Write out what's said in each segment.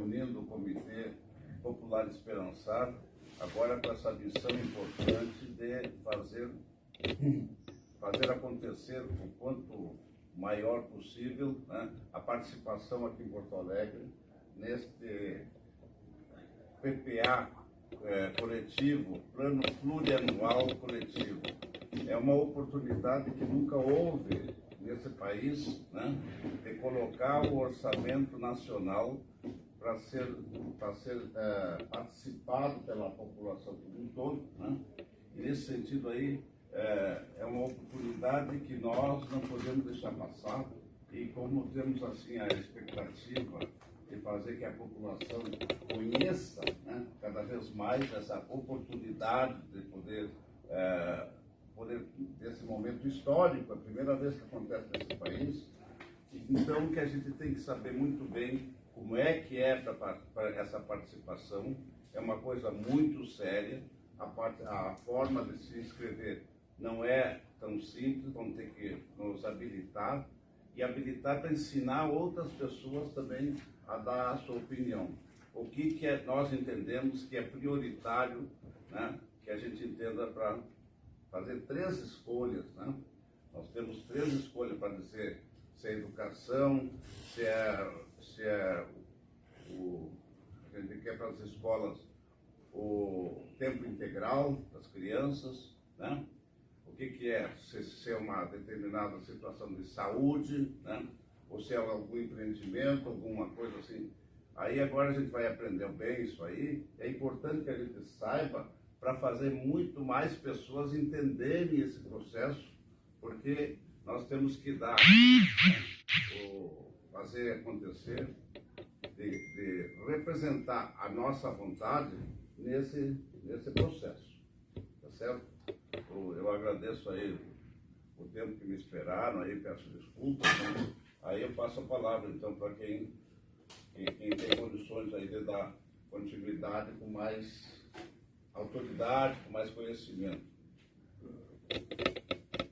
reunindo o Comitê Popular Esperançado, agora com essa missão importante de fazer acontecer o quanto maior possível, né, a participação aqui em Porto Alegre neste PPA coletivo, Plano Plurianual Coletivo. É uma oportunidade que nunca houve nesse país, né, de colocar o orçamento nacional para ser participado pela população como um todo, né? E nesse sentido aí, é uma oportunidade que nós não podemos deixar passar, e como temos assim a expectativa de fazer que a população conheça, né, cada vez mais essa oportunidade de poder desse momento histórico, a primeira vez que acontece nesse país, então que a gente tem que saber muito bem como é que é para essa participação. É uma coisa muito séria, a forma de se inscrever não é tão simples, vamos ter que nos habilitar e habilitar para ensinar outras pessoas também a dar a sua opinião. O que nós entendemos que é prioritário, né, que a gente entenda para fazer 3 escolhas, né? Nós temos 3 escolhas para dizer se é educação, se a gente quer para as escolas o tempo integral das crianças, né? O que é se é uma determinada situação de saúde, né? Ou se é algum empreendimento, alguma coisa assim. Aí agora a gente vai aprender bem isso aí. É importante que a gente saiba para fazer muito mais pessoas entenderem esse processo, porque nós temos que dar, fazer acontecer, de representar a nossa vontade nesse processo, tá certo? Eu agradeço aí o tempo que me esperaram, aí peço desculpas, né? Aí eu passo a palavra então para quem tem condições aí de dar continuidade com mais autoridade, com mais conhecimento.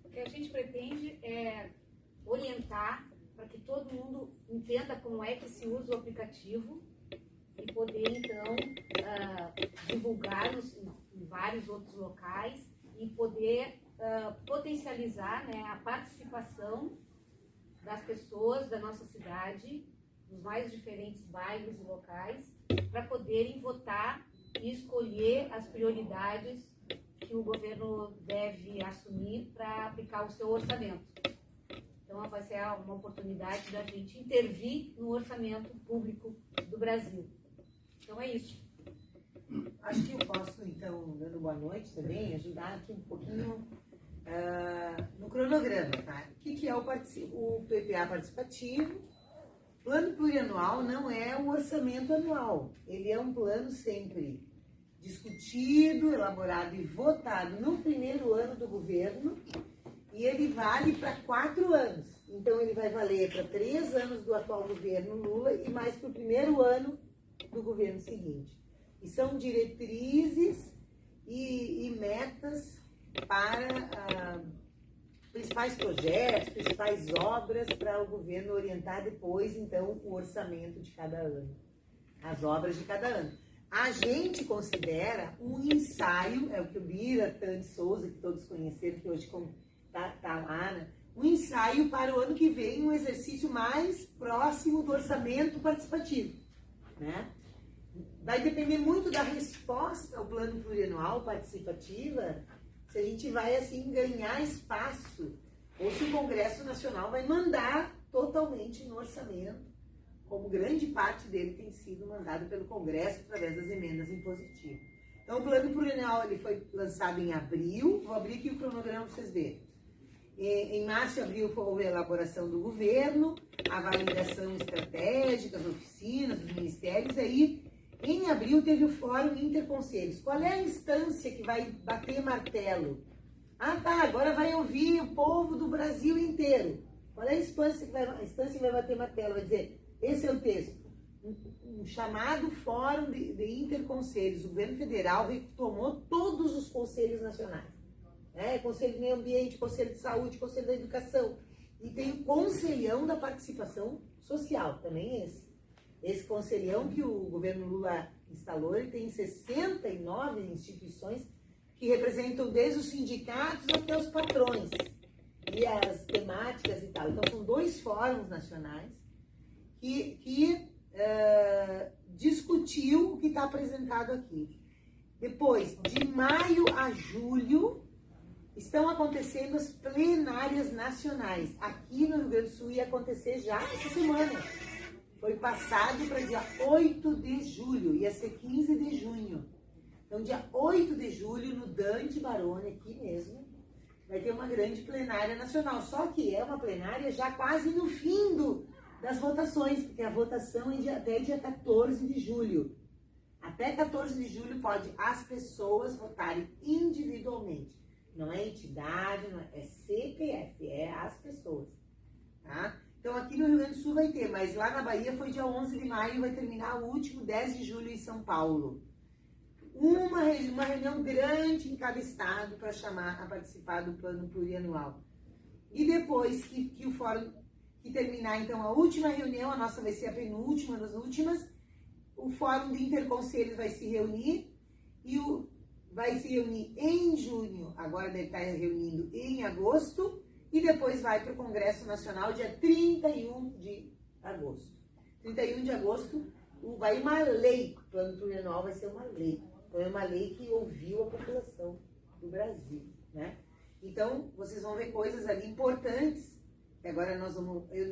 O que a gente pretende é orientar para que todo mundo entenda como é que se usa o aplicativo e poder, então, divulgar em vários outros locais e poder potencializar, né, a participação das pessoas da nossa cidade, dos mais diferentes bairros e locais, para poderem votar e escolher as prioridades que o governo deve assumir para aplicar o seu orçamento. Então, vai ser uma oportunidade da gente intervir no orçamento público do Brasil. Então, é isso. Acho que eu posso, então, dando boa noite também, ajudar aqui um pouquinho no cronograma, tá? O que é o PPA participativo? Plano plurianual não é um orçamento anual. Ele é um plano sempre discutido, elaborado e votado no primeiro ano do governo, e ele vale para 4 anos. Então, ele vai valer para 3 anos do atual governo Lula e mais para o primeiro ano do governo seguinte. E são diretrizes e metas para principais projetos, principais obras para o governo orientar depois, então, o orçamento de cada ano, as obras de cada ano. A gente considera um ensaio, é o que o Bira, Tani Souza, que todos conheceram, que hoje tá lá, né? Um ensaio para o ano que vem, um exercício mais próximo do orçamento participativo, né? Vai depender muito da resposta ao plano plurianual participativa, se a gente vai, assim, ganhar espaço, ou se o Congresso Nacional vai mandar totalmente no orçamento, como grande parte dele tem sido mandado pelo Congresso através das emendas impositivas. Então, o plano plurianual ele foi lançado em abril, vou abrir aqui o cronograma para vocês verem. Em março e abril houve a elaboração do governo, a validação estratégica, as oficinas, os ministérios, aí em abril teve o Fórum Interconselhos. Qual é a instância que vai bater martelo? Ah, tá, agora vai ouvir o povo do Brasil inteiro. Qual é a instância que vai bater martelo? Vai dizer, esse é o texto. Um chamado Fórum de Interconselhos. O governo federal retomou todos os conselhos nacionais. Conselho de Meio Ambiente, Conselho de Saúde, Conselho da Educação. E tem o Conselhão da Participação Social, também esse. Esse conselhão que o governo Lula instalou, ele tem 69 instituições que representam desde os sindicatos até os patrões e as temáticas e tal. Então, são 2 fóruns nacionais que discutiu o que está apresentado aqui. Depois, de maio a julho, estão acontecendo as plenárias nacionais. Aqui no Rio Grande do Sul ia acontecer já essa semana. Foi passado para dia 8 de julho, ia ser 15 de junho. Então, dia 8 de julho, no Dante Baroni, aqui mesmo, vai ter uma grande plenária nacional. Só que é uma plenária já quase no fim das votações, porque a votação é até dia 14 de julho. Até 14 de julho pode as pessoas votarem individualmente. Não é entidade, não é CPF, é as pessoas. Tá? Então aqui no Rio Grande do Sul vai ter, mas lá na Bahia foi dia 11 de maio, vai terminar o último 10 de julho em São Paulo. Uma reunião grande em cada estado para chamar a participar do plano plurianual. E depois que o fórum que terminar, então, a última reunião, a nossa vai ser a penúltima das últimas, o fórum de interconselhos vai se reunir e vai se reunir em junho, agora deve estar reunindo em agosto, e depois vai para o Congresso Nacional dia 31 de agosto. 31 de agosto vai uma lei, o plano plurianual vai ser uma lei. Então é uma lei que ouviu a população do Brasil, né? Então, vocês vão ver coisas ali importantes. Agora a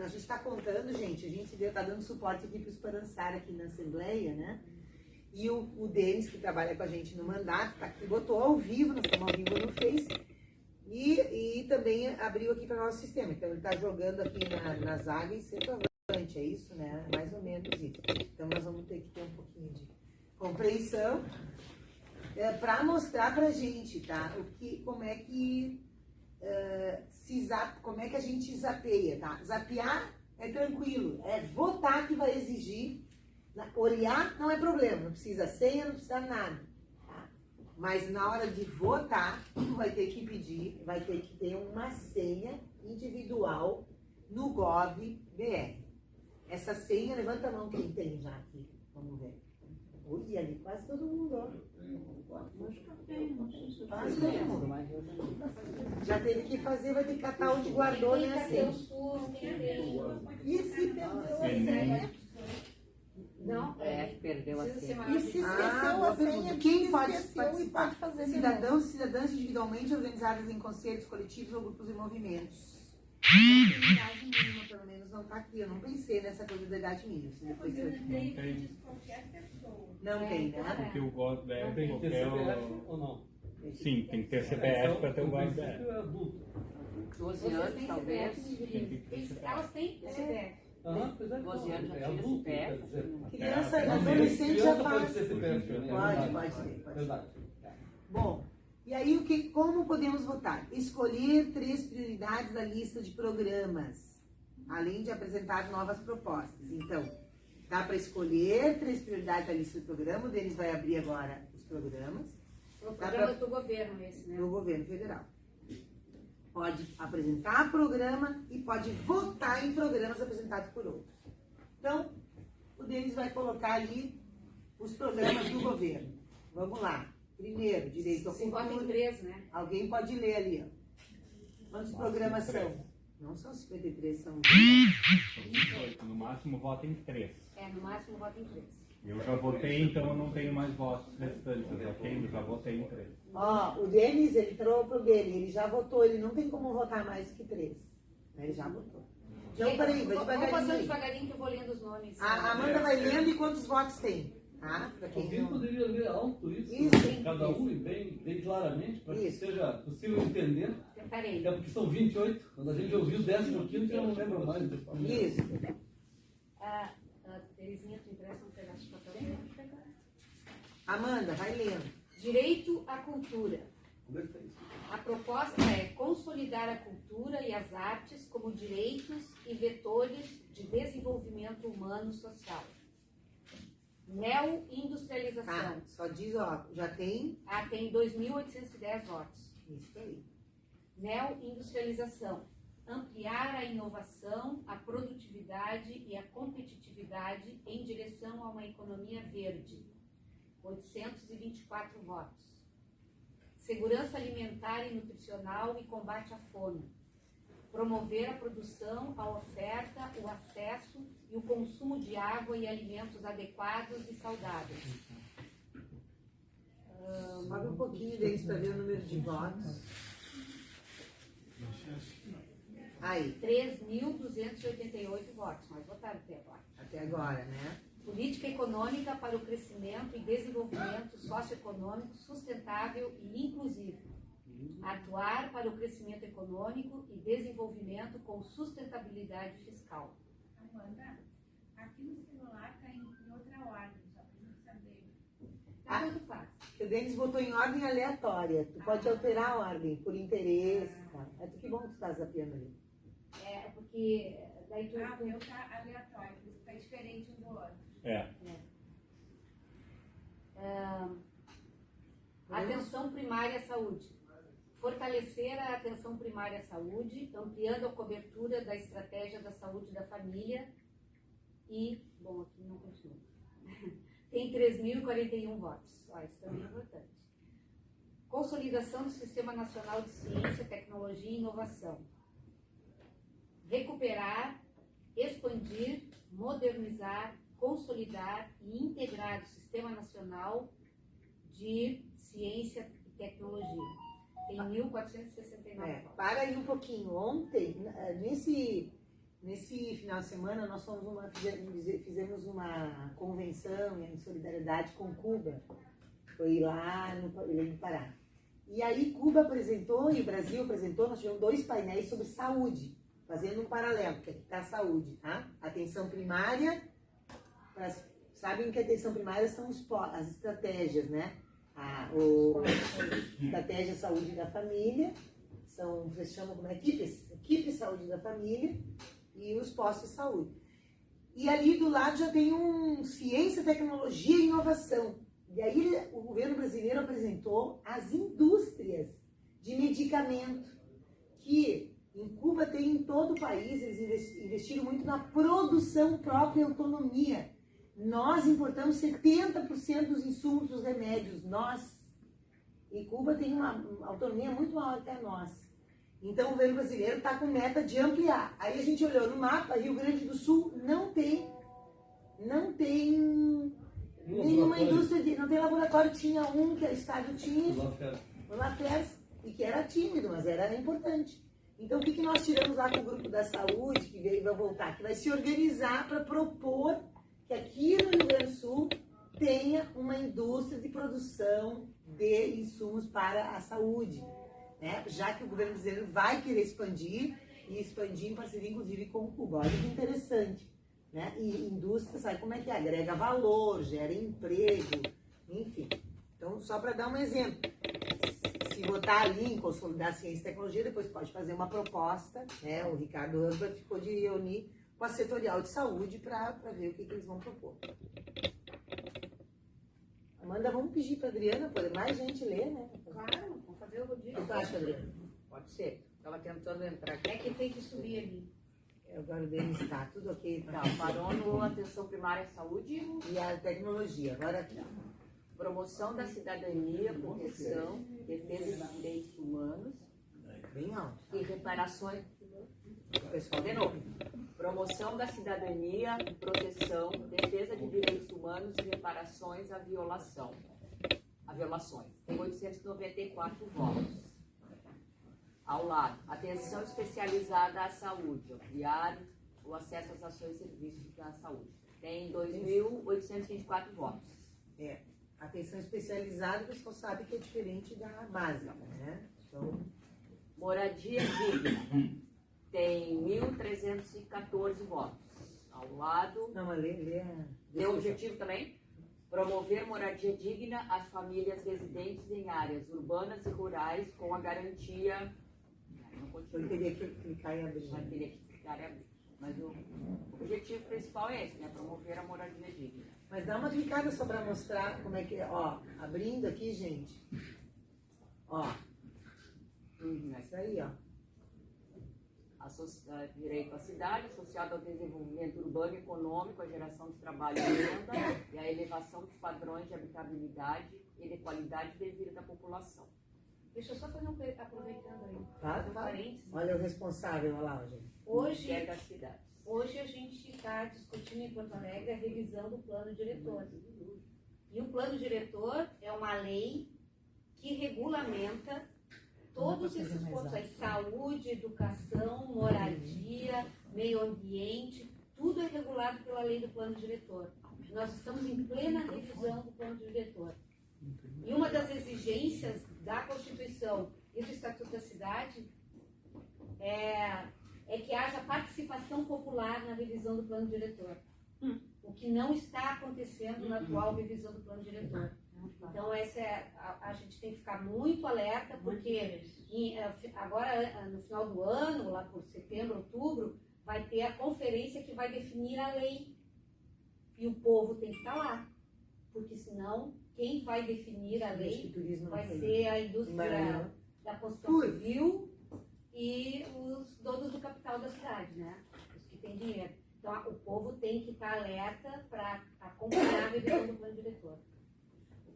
gente está contando, gente, a gente está dando suporte aqui para o Esperançar aqui na Assembleia, né? E o Denis, que trabalha com a gente no mandato, tá aqui, botou ao vivo, nós estamos ao vivo no Face, e também abriu aqui para o nosso sistema. Então ele está jogando aqui na zaga e centroavante, é isso, né? Mais ou menos isso. Então nós vamos ter que ter um pouquinho de compreensão para mostrar para a gente, tá? Como é que como é que a gente zapeia, tá? Zapear é tranquilo, é votar que vai exigir. Oriar não é problema, não precisa senha, não precisa nada. Tá? Mas na hora de votar, vai ter que pedir, vai ter que ter uma senha individual no Gov.br. Essa senha, levanta a mão quem tem já aqui. Vamos ver. Ui, ali quase todo mundo, ó. Quase todo mundo. Já teve que fazer, vai ter que catar onde guardou, né? E se perdeu a senha? Não, perdeu a senha. E se esqueceu a senha, quem pode esqueceu e pode fazer de novo. Cidadãos e cidadãs individualmente organizadas em conselhos, coletivos ou grupos e movimentos. Idade mínima, pelo menos, não está aqui. Eu não pensei nessa coisa da idade mínima. Depois Não tem qualquer pessoa. não tem, né? Porque o GOV Tem que ter CPF ou não? Sim, tem que ter CPF para ter o GOV. É adulto. 12 anos, talvez. Elas têm CPF. Aham, pois é. 12 anos já É tinha adulto, CPF. quer dizer. Criança, É, adolescente já Criança pode faz. ter CPF, né? Pode ter. Verdade. Bom, e aí como podemos votar? Escolher 3 prioridades da lista de programas, além de apresentar novas propostas. Então, dá para escolher 3 prioridades da lista de programa. O Denis vai abrir agora os programas. O programa do governo esse, né? Do governo federal. Pode apresentar programa e pode votar em programas apresentados por outros. Então, o Denis vai colocar ali os programas do governo. Vamos lá. Primeiro, direito ao Se vota em cultura. 3, né? Alguém pode ler ali, ó. Quantos programas são? Não são 53, são 28. No máximo vota em 3. No máximo vota em 3. Eu já votei, então eu não tenho mais votos restantes. Eu já votei em 3. Ó, o Denis, ele entrou pro dele, ele já votou, ele não tem como votar mais que 3. Ele já votou. Então, peraí, vai Vamos passando devagarinho. devagarinho que eu vou lendo os nomes. A Amanda vai lendo e quantos votos tem, tá? Pra quem Alguém não... poderia ler alto isso, Isso, cada isso. um e bem claramente, para que Isso. seja possível entender. Peraí. É porque são 28. Quando a gente ouviu o 15º, já não lembra mais. Isso. A Terezinha, tu empresta um pedaço de papel? Amanda, vai lendo. Direito à cultura. A proposta é consolidar a cultura e as artes como direitos e vetores de desenvolvimento humano social. Neoindustrialização. Tá, só diz, ó, já tem Tem 2.810 votos. isso aí. Neoindustrialização. ampliar a inovação, a produtividade e a competitividade em direção a uma economia verde, 824 votos. Segurança alimentar e nutricional e combate à fome. Promover a produção, a oferta, o acesso e o consumo de água e alimentos adequados e saudáveis. Sobe um pouquinho deles para ver o número de votos. Aí, 3.288 votos, mas votaram até agora. até agora, né? Política econômica para o crescimento e desenvolvimento socioeconômico sustentável e inclusivo. Atuar para o crescimento econômico e desenvolvimento com sustentabilidade fiscal. Amanda, aqui no celular está em outra ordem, só para a gente saber. Tanto faz. O Denis botou em ordem aleatória. Tu pode alterar a ordem por interesse. Tá? É que bom que tu tá zapiando ali. É, porque daí tu... O meu está aleatório, por isso está diferente um do outro. Atenção primária à saúde. Fortalecer a atenção primária à saúde, ampliando a cobertura da estratégia da saúde da família e, bom, aqui não continua. Tem 3.041 votos. Isso também é importante. Consolidação do Sistema Nacional de Ciência, Tecnologia e Inovação. Recuperar, expandir, modernizar, consolidar e integrar o Sistema Nacional de Ciência e Tecnologia. Tem 1.469 votos. Para aí um pouquinho. Ontem, nesse final de semana, nós fizemos uma convenção em solidariedade com Cuba. Foi lá no Pará. E aí Cuba apresentou e o Brasil apresentou, nós tivemos 2 painéis sobre saúde, fazendo um paralelo, porque aqui está a saúde, tá? Atenção primária, sabem que a atenção primária são as estratégias, né? Estratégia saúde da família, vocês chamam como equipe saúde da família e os postos de saúde. E ali do lado já tem ciência, tecnologia e inovação. E aí o governo brasileiro apresentou as indústrias de medicamento, que em Cuba tem em todo o país, eles investiram muito na produção própria e autonomia. Nós importamos 70% dos insumos dos remédios, nós. E Cuba tem uma autonomia muito maior que a nossa. Então o governo brasileiro está com meta de ampliar. Aí a gente olhou no mapa, Rio Grande do Sul não tem nenhuma indústria, não tem laboratório. Tinha um que o estado tinha, o Lafers, e que era tímido, mas era importante. Então o que nós tiramos lá com o grupo da saúde, que veio e vai voltar, que vai se organizar para propor que aqui no Rio Grande do Sul tenha uma indústria de produção de insumos para a saúde, né? Já que o governo brasileiro vai querer expandir, e expandir em parceria inclusive com o Cuba. Olha que interessante, né? E indústria, sabe como é que agrega valor, gera emprego, enfim. Então, só para dar um exemplo, se botar ali em consolidar ciência e tecnologia, depois pode fazer uma proposta, né? O Ricardo Urban ficou de reunir com a setorial de saúde para ver o que eles vão propor. Amanda, vamos pedir para a Adriana, poder mais gente ler, né? Claro, vamos fazer o rodízio. O que tu acha, Adriana? Pode ser. Estava tentando entrar aqui. É que tem que subir ali. Agora o Denis está, tudo ok. Tá, parou no atenção primária à saúde, E a tecnologia, agora aqui. promoção da cidadania, proteção, defesa de direitos humanos Bem alto. e reparações. Pessoal, De novo. Promoção da cidadania, proteção, defesa de direitos humanos e reparações à violações. Tem 894 votos. Ao lado, atenção especializada à saúde, ampliar o acesso às ações e serviços da saúde. Tem 2.824 votos. Atenção especializada, o pessoal sabe que é diferente da básica, né? Então, Moradia digna. Tem 1.314 votos. Ao lado, não, mas lê tem o objetivo também? Promover moradia digna às famílias residentes em áreas urbanas e rurais com a garantia... Não Eu continua. teria que clicar em abrir. Mas teria que clicar em abrir. Mas o objetivo principal é esse, né? Promover a moradia digna. Mas dá uma clicada só para mostrar como é que é. Ó, abrindo aqui, gente. Ó, isso aí, ó. direito à cidade, associado ao desenvolvimento urbano e econômico, à geração de trabalho e renda e à elevação dos padrões de habitabilidade e de qualidade de vida da população. Deixa eu só fazer aproveitando aí. Claro, Parênteses. Olha o responsável, olha lá, gente. Hoje, É das cidades. hoje a gente está discutindo em Porto Alegre a revisão do plano diretor. E o plano diretor é uma lei que regulamenta todos esses pontos aí, saúde, educação, moradia, meio ambiente, tudo é regulado pela lei do plano diretor. Nós estamos em plena revisão do plano diretor. E uma das exigências da Constituição e do Estatuto da Cidade é que haja participação popular na revisão do plano diretor. O que não está acontecendo na atual revisão do plano diretor. Então, a gente tem que ficar muito alerta, porque agora, no final do ano, lá por setembro, outubro, vai ter a conferência que vai definir a lei. E o povo tem que estar lá, porque senão quem vai definir a lei vai ser a indústria da construção civil e os donos do capital da cidade, né? Os que têm dinheiro. Então, o povo tem que estar alerta para acompanhar a revisão do plano diretor.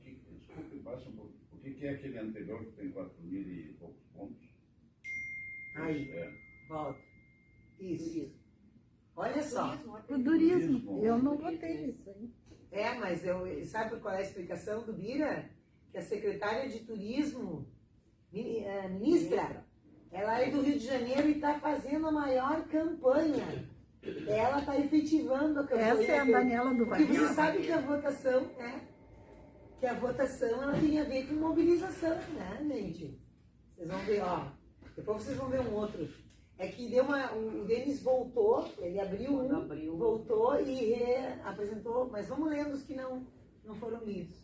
Desculpe, baixa um pouco. O que é aquele anterior que tem 4.000 e poucos pontos? Aí, volta. Isso. Olha só. O turismo, eu não votei nisso aí. Mas sabe qual é a explicação do Bira? Que a secretária de turismo, ministra, ela é do Rio de Janeiro e está fazendo a maior campanha. Ela está efetivando a campanha. Essa é a Daniela do Porque Vale. você sabe que a votação, ela tem a ver com mobilização, né, gente? Vocês vão ver, ó. Depois vocês vão ver um outro. É que o Denis voltou, ele abriu voltou e apresentou, mas vamos lendo os que não foram lidos.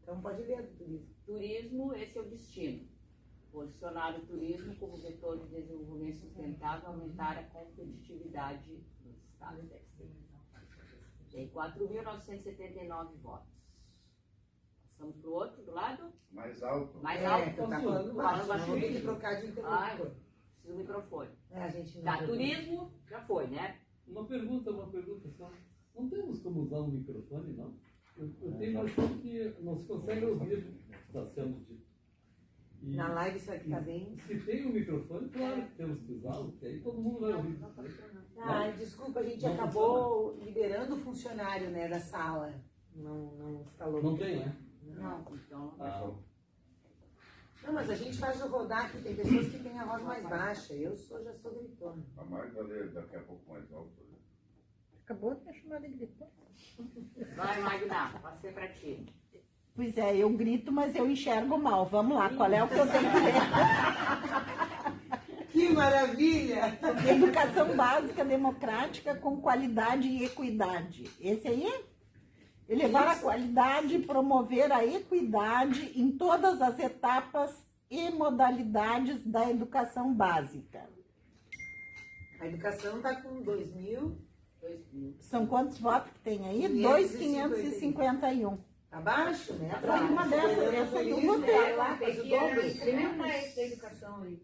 Então pode ler do turismo. Turismo, esse é o destino. Posicionar o turismo como vetor de desenvolvimento sustentável, aumentar a competitividade dos estados. Tem 4.979 votos. Passamos para o outro, do lado? Mais alto. Mais alto? Tá falando baixo, vamos ter que trocar de interlocutor. Precisa do microfone. A gente Tá, turismo, já foi, né? Uma pergunta só. Não temos como usar um microfone, não? Eu tenho noção que não se consegue ouvir o que está sendo dito. E na live isso aqui tá bem. se tem um microfone, claro que temos que usá-lo, porque aí todo mundo vai ouvir. Desculpa, a gente acabou liberando o funcionário, né, da sala. Não instalou. Não tem, né? Não. Então, Não, mas a gente faz rodar aqui, tem pessoas que têm a voz mais baixa. Eu já sou gritona. A Magda lê daqui a pouco mais alto. Acabou de me chamar de gritona. vai, Magna, passei para ti. Pois é, eu grito, mas eu enxergo mal. Vamos lá, qual é o que eu tenho que ler? Que maravilha! Educação básica democrática com qualidade e equidade. Esse aí? Elevar a qualidade e promover a equidade em todas as etapas e modalidades da educação básica. A educação está com 2.000. São quantos votos que tem aí? 2.551. Abaixo, né? Foi uma dessas, essa aí eu votei. Lá, faz o dobro. Tremenda essa educação aí.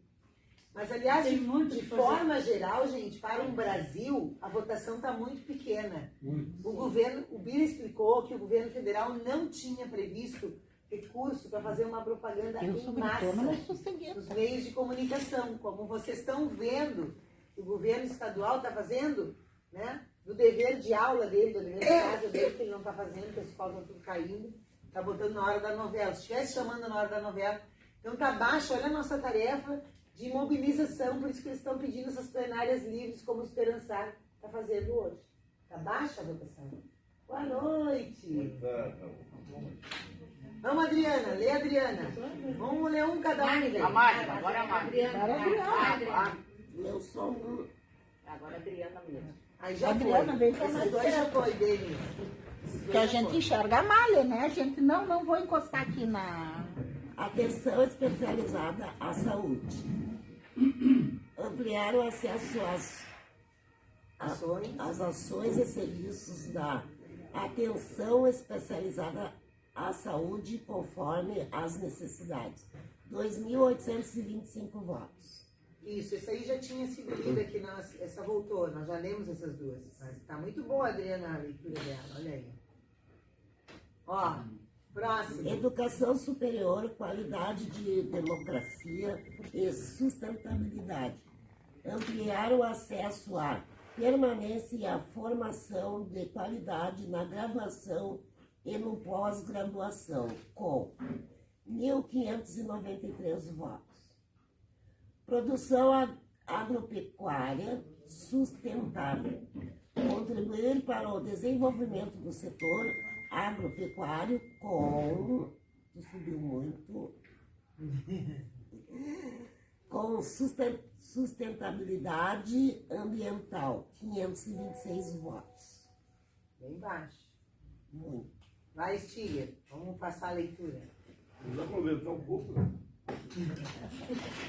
Mas, aliás, de forma geral, gente, para o Brasil, a votação está muito pequena. O Bira explicou que o governo federal não tinha previsto recurso para fazer uma propaganda em massa nos meios de comunicação. Como vocês estão vendo, o governo estadual está fazendo, né, do dever de aula dele, do dever de casa dele, que ele não está fazendo, que a escola está tudo caindo, está botando na hora da novela. Se estivesse chamando na hora da novela, então está baixo, olha a nossa tarefa de mobilização, por isso que eles estão pedindo essas plenárias livres, como o Esperançar está fazendo hoje. Está baixa a votação. Boa noite. Vamos, Adriana. Lê, Adriana. Vamos ler um cada um. A Magna, agora a Magna. Eu sou um. Agora a Adriana mesmo. Aí já Adriana, foi. vem cá Esses mais dois já perto. foi, Denis. Que a gente enxerga mal, né? A gente não vou encostar aqui na... Atenção especializada à saúde. Ampliar o acesso às ações e serviços da atenção especializada à saúde conforme as necessidades. 2.825 votos. Isso, essa aí já tinha sido lida aqui, essa voltou, nós já lemos essas duas. Mas tá muito boa, Adriana, a leitura dela, olha aí. Ó, próximo. Educação superior, qualidade de democracia e sustentabilidade. Ampliar o acesso à permanência e à formação de qualidade na graduação e no pós-graduação, com 1.593 votos. Produção agropecuária sustentável. Contribuir para o desenvolvimento do setor agropecuário com... subiu muito. Com sustentabilidade ambiental, 526 votos. Bem baixo. Muito. Vai, Stiger, vamos passar a leitura. Vamos aumentar um pouco, né?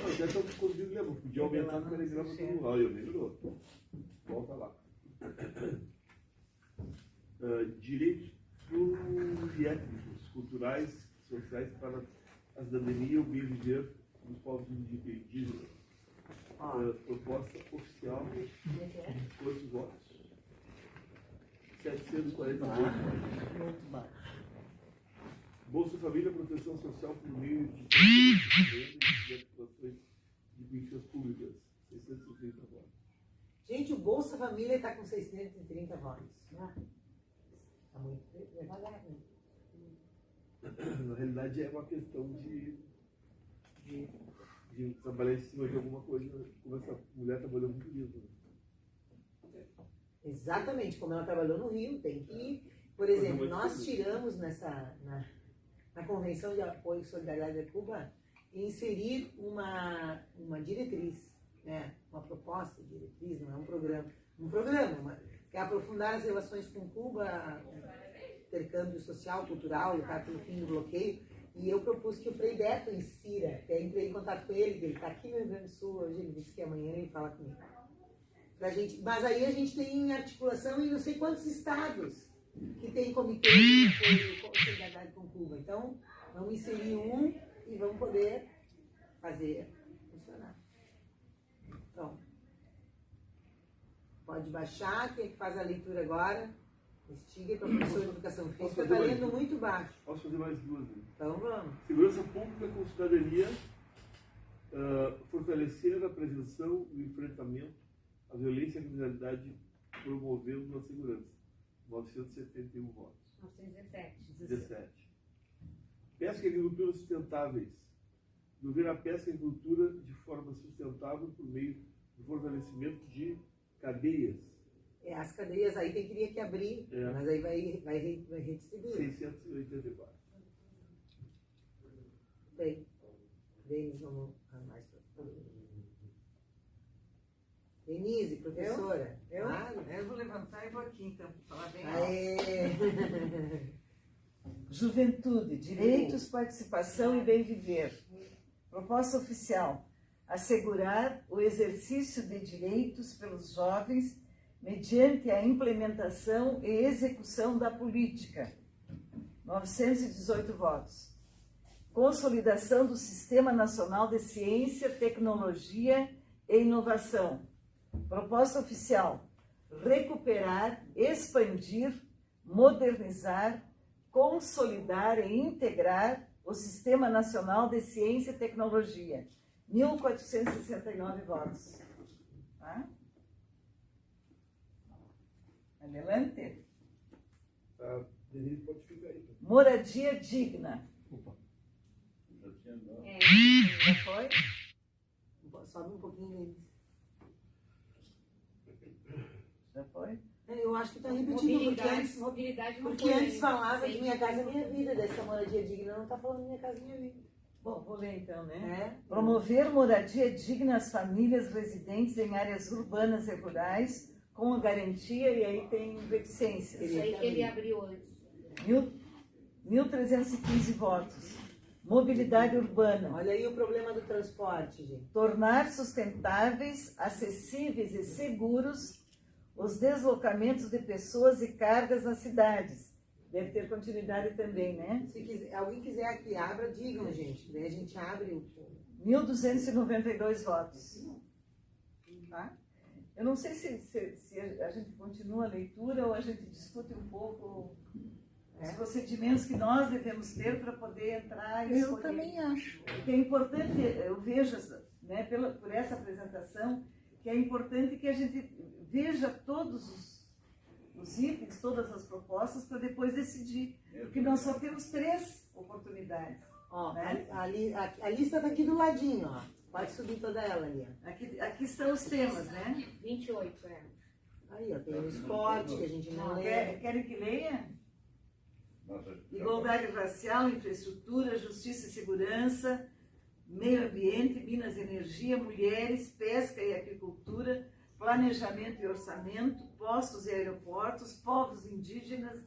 Não, já estamos conseguindo levar. Podia aumentar no telegrama do áudio, melhorou. Volta lá. Direitos pluriétnicos, culturais, sociais para a cidadania e o bem viver dos povos indígenas. Proposta oficial, quantos votos? 742 votos. Muito baixo. Bolsa Família, proteção social por meio de atuações de políticas públicas, 630 votos. Gente, o Bolsa Família está com 630 votos. Está muito devagar, né? Na realidade, é uma questão de trabalhar em cima de alguma coisa, como essa mulher trabalhou muito nisso. Exatamente, como ela trabalhou no Rio, tem que... Por exemplo, nós tiramos na Convenção de Apoio e Solidariedade de Cuba, inserir uma diretriz, né? Uma proposta de diretriz, não é um programa. Que é aprofundar as relações com Cuba, intercâmbio social, cultural, lutar pelo fim do bloqueio. E eu propus que o Frei Beto insira, até entrei em contato com ele, ele está aqui no Rio Grande do Sul, hoje ele disse que amanhã ele fala comigo. Mas aí a gente tem articulação em não sei quantos estados que tem comitê de solidariedade com Cuba. Então, vamos inserir um e vamos poder fazer funcionar. Então, pode baixar, quem é que faz a leitura agora? Stiger, professor de Educação Física, está lendo muito baixo. Posso fazer mais duas? Né? Então vamos. Segurança Pública com Cidadania, fortalecer a prevenção e o enfrentamento à violência e à criminalidade, promovendo a segurança. 971 votos. 917. Pesca e agricultura sustentáveis. Promover a pesca e agricultura de forma sustentável por meio do fortalecimento de cadeias. As cadeias aí teria que abrir, mas aí vai redistribuir. 684. Bem, Denis, vamos mais para Denise, professora. Eu? Claro. Eu vou levantar e vou aqui então, para falar bem alto. Juventude, direitos, participação e bem viver. Proposta oficial: assegurar o exercício de direitos pelos jovens mediante a implementação e execução da política. 918 votos. Consolidação do Sistema Nacional de Ciência, Tecnologia e Inovação. Proposta oficial: recuperar, expandir, modernizar, consolidar e integrar o Sistema Nacional de Ciência e Tecnologia. 1.469 votos. Tá? Adelante. Denise, pode ficar aí. Moradia digna. Já foi? Sobe um pouquinho deles. Já foi? Eu acho que está repetindo, porque antes falava de Minha Casa Minha Vida, dessa moradia digna, não está falando Minha Casa Minha Vida. Bom, vou ler então, né? Promover moradia digna às famílias residentes em áreas urbanas e rurais, com a garantia, e aí tem reticências. Isso aí que ele abriu antes. 1.315 votos. Mobilidade urbana. Olha aí o problema do transporte, gente. Tornar sustentáveis, acessíveis e seguros os deslocamentos de pessoas e cargas nas cidades. Deve ter continuidade também, né? Se alguém quiser que abra, digam, gente. Daí a gente abre o... 1.292 votos. Tá? Eu não sei se a gente continua a leitura ou a gente discute um pouco os procedimentos que nós devemos ter para poder entrar e Eu escolher. também acho. Porque é importante, eu vejo, né, por essa apresentação, que é importante que a gente veja todos os itens, todas as propostas, para depois decidir. Porque nós só temos 3 oportunidades. Ó, né? a lista está aqui do ladinho, ó. Pode subir toda ela ali. Aqui estão os temas, né? 28, é. Aí, ó, tem o esporte, que a gente não lê. Querem que leia? Igualdade racial, infraestrutura, justiça e segurança, meio ambiente, minas e energia, mulheres, pesca e agricultura, planejamento e orçamento, postos e aeroportos, povos indígenas,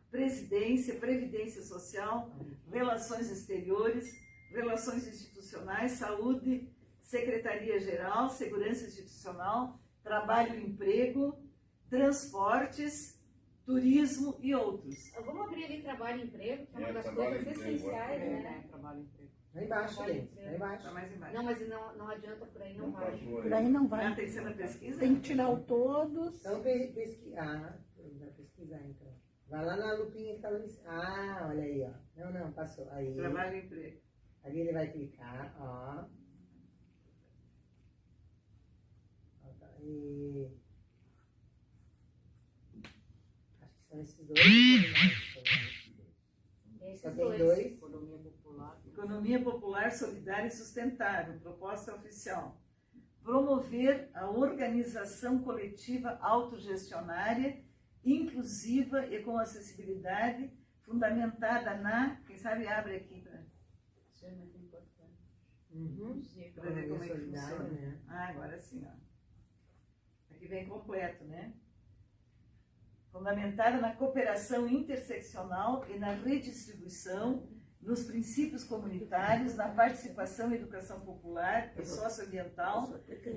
presidência, previdência social, relações exteriores, relações institucionais, saúde, secretaria-geral, segurança institucional, trabalho e emprego, transportes, turismo e outros. Vamos abrir ali trabalho e emprego, que é uma É, das trabalho coisas e emprego, essenciais, né? Trabalho e emprego. Lá embaixo, Trabalho e gente. emprego. Lá embaixo. Tá mais embaixo. Não, mas não adianta, por aí não Não vai. passou Por aí não vai. Tem que ser na pesquisa? Tem que tirar o todos. Então, pesquisar. Vai pesquisar, então. Vai lá na lupinha que está lá em cima. Ah, olha aí, ó. Não, passou. Aí. Trabalho e emprego. Ali ele vai clicar, ó. E... acho que são esses dois. Só Esses tem 2. Economia popular. Economia popular solidária e sustentável, proposta oficial. Promover a organização coletiva autogestionária, inclusiva e com acessibilidade, fundamentada na... Quem sabe abre aqui para ser muito importante. Para ver como é que funciona. Né? Ah, agora sim, ó. Aqui vem completo, né? Fundamentada na cooperação interseccional e na redistribuição, nos princípios comunitários, na participação em educação popular e socioambiental,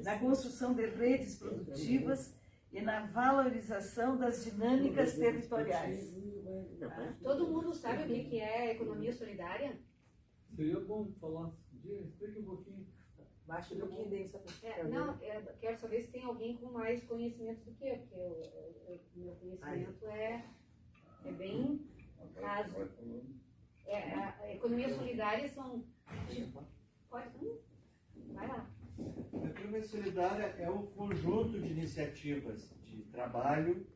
na construção de redes produtivas e na valorização das dinâmicas territoriais. Todo mundo sabe o que é economia solidária? Seria bom falar. Explica um pouquinho. Baixa um pouquinho desse. Não, eu quero saber se tem alguém com mais conhecimento do que eu, porque o meu conhecimento é bem raso. A economia solidária são... Pode? Vai lá. A economia solidária é um conjunto de iniciativas de trabalho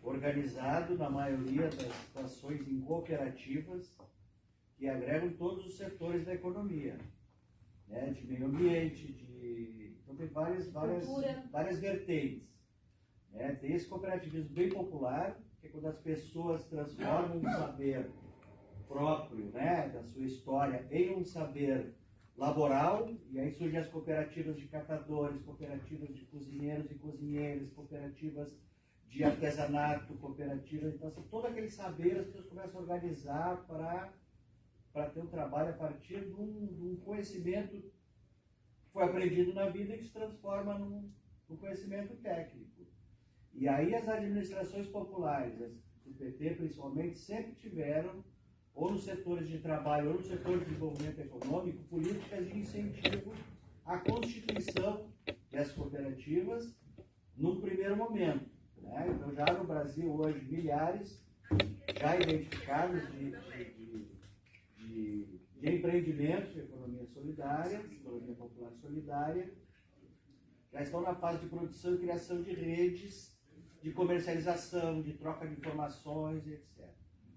organizado, na maioria das situações, em cooperativas que agregam todos os setores da economia, né? De meio ambiente, então tem várias vertentes. Né? Tem esse cooperativismo bem popular, que é quando as pessoas transformam um saber próprio, né, da sua história em um saber laboral, e aí surgem as cooperativas de catadores, cooperativas de cozinheiros e cozinheiras, cooperativas de artesanato, cooperativas, então assim, todo aquele saber as pessoas começam a organizar para ter um trabalho a partir de um conhecimento que foi aprendido na vida e que se transforma num conhecimento técnico. E aí as administrações populares, do PT principalmente, sempre tiveram, ou nos setores de trabalho, ou no setor de desenvolvimento econômico, políticas de incentivo à constituição dessas cooperativas num primeiro momento. Né? Então, já no Brasil, hoje, milhares já identificados de empreendimentos de economia solidária, economia popular solidária, já estão na fase de produção e criação de redes de comercialização, de troca de informações, etc.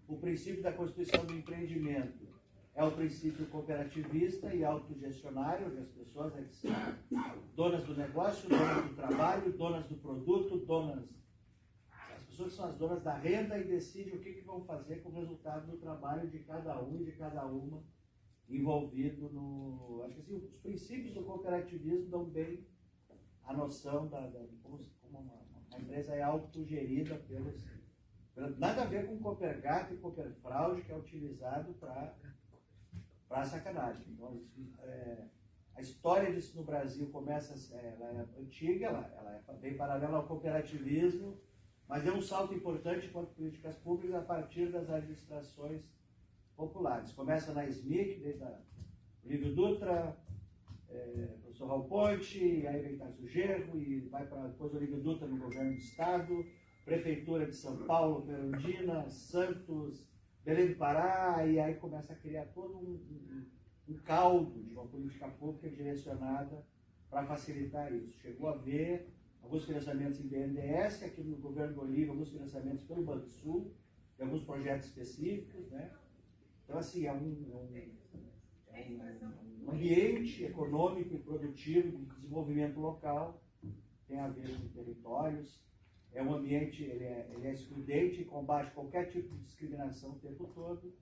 O princípio da constituição do empreendimento é o princípio cooperativista e autogestionário, onde as pessoas são donas do negócio, donas do trabalho, donas do produto, as pessoas são as donas da renda e decidem o que vão fazer com o resultado do trabalho de cada um e de cada uma envolvido no... Acho que assim, os princípios do cooperativismo dão bem a noção de como uma empresa é autogerida pelos... Nada a ver com Coopergato e Cooperfraude, que é utilizado para sacanagem. Então, a história disso no Brasil começa, ela é antiga, ela é bem paralela ao cooperativismo, mas é um salto importante quanto políticas públicas a partir das administrações populares. Começa na SMIC, desde o Lívio Dutra, professor Raul Ponte, aí vem Tarso Gerro, e vai para depois Olívio Dutra no governo do Estado, Prefeitura de São Paulo, Perundina, Santos, Belém do Pará, e aí começa a criar todo um caldo de uma política pública direcionada para facilitar isso. Chegou a ver alguns financiamentos em BNDES, aqui no governo do Olívio, alguns financiamentos pelo Banrisul, de alguns projetos específicos, né? Então, assim, é um ambiente econômico e produtivo de desenvolvimento local, tem a ver com territórios, é um ambiente, ele é excludente e combate qualquer tipo de discriminação o tempo todo.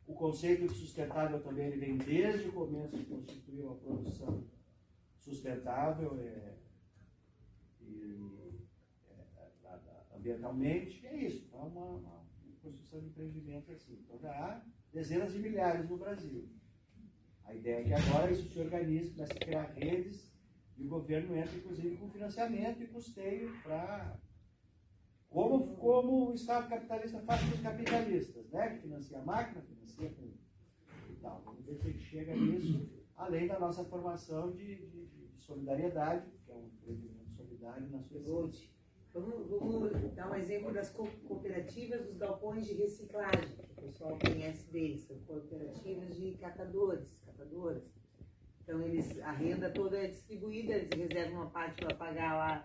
O conceito de sustentável também ele vem desde o começo de constituir uma produção sustentável ambientalmente, é isso, é uma construção de empreendimento assim. Então há dezenas de milhares no Brasil. A ideia é que agora isso se organize, comece a criar redes e o governo entra inclusive com financiamento e custeio para... Como o Estado capitalista faz com os capitalistas, né? Que financia a máquina, financia com e tal. Vamos ver se a gente chega nisso, além da nossa formação de solidariedade, que é um empreendimento solidário na sua essência. Vamos dar um exemplo das cooperativas dos galpões de reciclagem, que o pessoal conhece bem, são cooperativas de catadoras. Então a renda toda é distribuída, eles reservam uma parte para pagar lá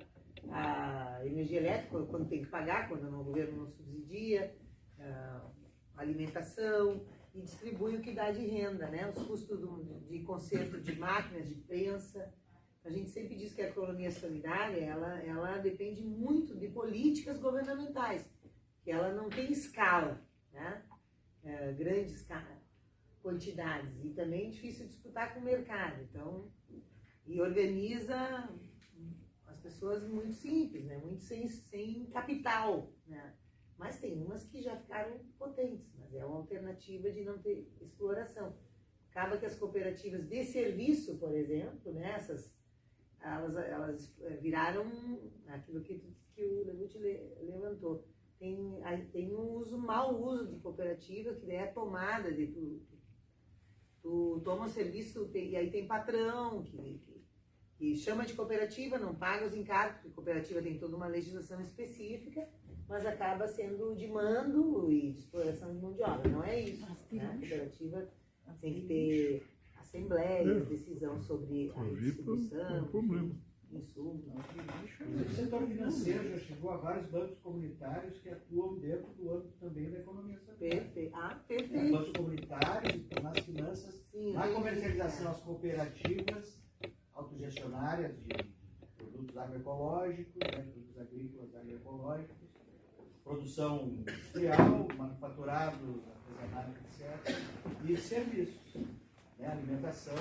a energia elétrica, quando tem que pagar, quando o governo não subsidia, a alimentação, e distribui o que dá de renda, né? Os custos de conserto de máquinas, de prensa. A gente sempre diz que a economia solidária, ela depende muito de políticas governamentais, que ela não tem escala, né? Grandes quantidades, e também é difícil disputar com o mercado, então, e organiza as pessoas muito simples, né? Muito sem capital, né? Mas tem umas que já ficaram potentes, mas é uma alternativa de não ter exploração. Acaba que as cooperativas de serviço, por exemplo, né? Elas viraram aquilo que o Leguti levantou. Tem um mau uso de cooperativa, que é a tomada de tu toma um serviço, e aí tem patrão que chama de cooperativa, não paga os encargos, porque cooperativa tem toda uma legislação específica, mas acaba sendo de mando e de exploração de mão de obra. Não é isso, né? A cooperativa tem que ter assembleias, decisão sobre a distribuição, insumos. O setor financeiro já chegou a vários bancos comunitários que atuam dentro do âmbito também da economia solidária. Perfeito. Bancos comunitários, nas finanças, na comercialização, as cooperativas autogestionárias de produtos agroecológicos, né, produtos agrícolas agroecológicos, produção industrial, manufaturado, artesanato, etc. E serviços, né, alimentação.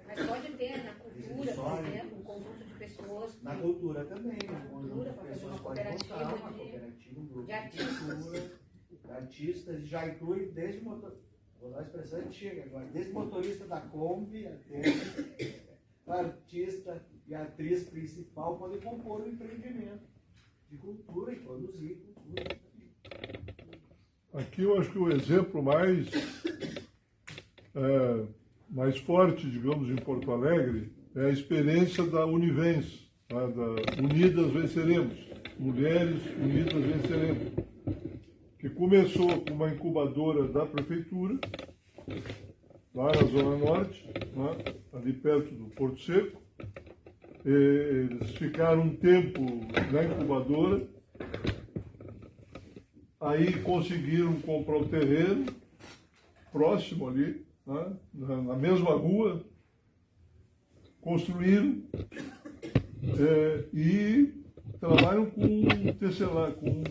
Mas pode ter na cultura, por exemplo, um conjunto de pessoas. Na cultura também, um conjunto de para fazer pessoas uma pode cooperativa montar uma cooperativa, um grupo de artistas. De artistas, já inclui desde vou dar a expressão antiga agora, desde motorista da Kombi até artista e atriz principal podem compor um empreendimento de cultura e produzir cultura. Aqui eu acho que o exemplo mais forte, digamos, em Porto Alegre é a experiência da Univens, tá? Da Unidas Venceremos, Mulheres Unidas Venceremos, que começou com uma incubadora da prefeitura, lá na Zona Norte, né? Ali perto do Porto Seco. Eles ficaram um tempo na incubadora, aí conseguiram comprar o terreno próximo ali, né? Na mesma rua, construíram e trabalham com tecelagem, com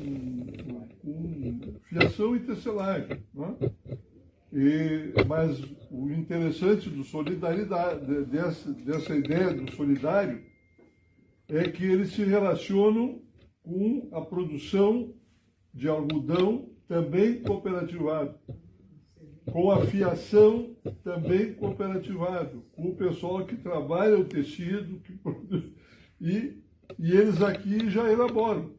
fiação e tecelagem, né? Mas o interessante do solidariedade, dessa ideia do solidário, é que eles se relacionam com a produção de algodão também cooperativado, com a fiação também cooperativado, com o pessoal que trabalha o tecido, que produz, e eles aqui já elaboram.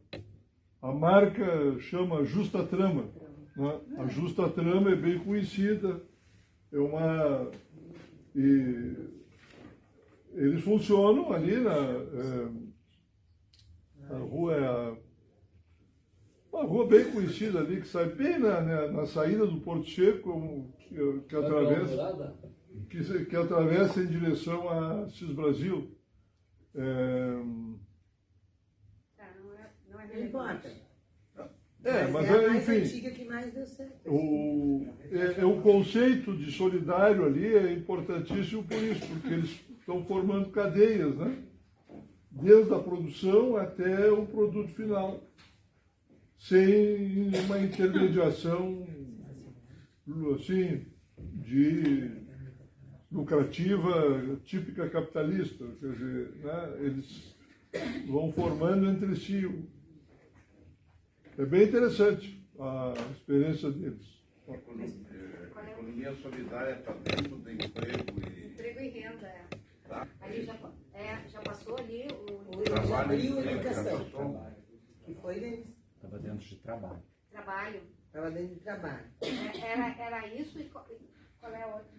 A marca chama Justa Trama, né? A Justa Trama é bem conhecida, é E eles funcionam ali na rua, uma rua bem conhecida ali, que sai bem na saída do Porto Seco, que atravessa em direção a Assis Brasil. Não importa. Mas é a mais enfim, antiga que mais deu certo. O conceito de solidário ali é importantíssimo por isso, porque eles estão formando cadeias, né? Desde a produção até o produto final, sem uma intermediação assim, lucrativa, típica capitalista. Quer dizer, né? Eles vão formando entre si. É bem interessante a experiência deles. A economia solidária está dentro do emprego e renda, é. Tá? Ali já passou ali o trabalho e educação. Que foi deles. Estava dentro de trabalho. Trabalho. Estava dentro de trabalho. Era isso e qual é a outra?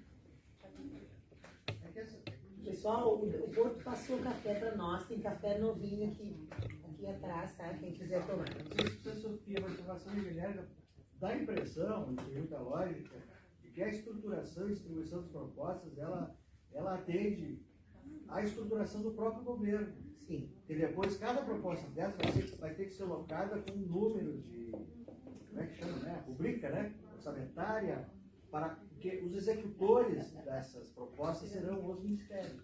Pessoal, o Porto passou café para nós, tem café novinho aqui atrás, tá? Quem quiser tomar. Não sei se você, Sofia, mas a informação genérica dá a impressão, tem muita lógica, de que a estruturação e distribuição das propostas, ela atende à estruturação do próprio governo. Sim. E depois, cada proposta dessa vai ter que ser alocada com um número de, como é que chama, né? Rubrica, né? Orçamentária, para que os executores dessas propostas serão os ministérios.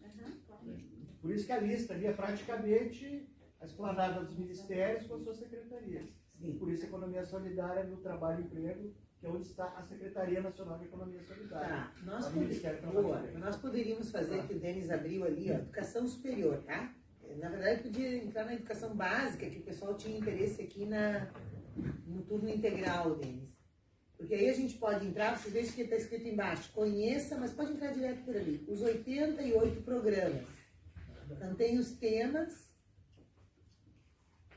Por isso que a lista ali é praticamente a esplanada dos ministérios com as suas secretarias. E por isso a economia solidária no trabalho e emprego, que é onde está a Secretaria Nacional de Economia Solidária. Nós poderíamos fazer, que o Denis abriu ali, ó, educação superior, tá? Na verdade, podia entrar na educação básica, que o pessoal tinha interesse aqui no turno integral, Denis. Porque aí a gente pode entrar, vocês vejam que está escrito embaixo, conheça, mas pode entrar direto por ali, os 88 programas. Então tem os temas,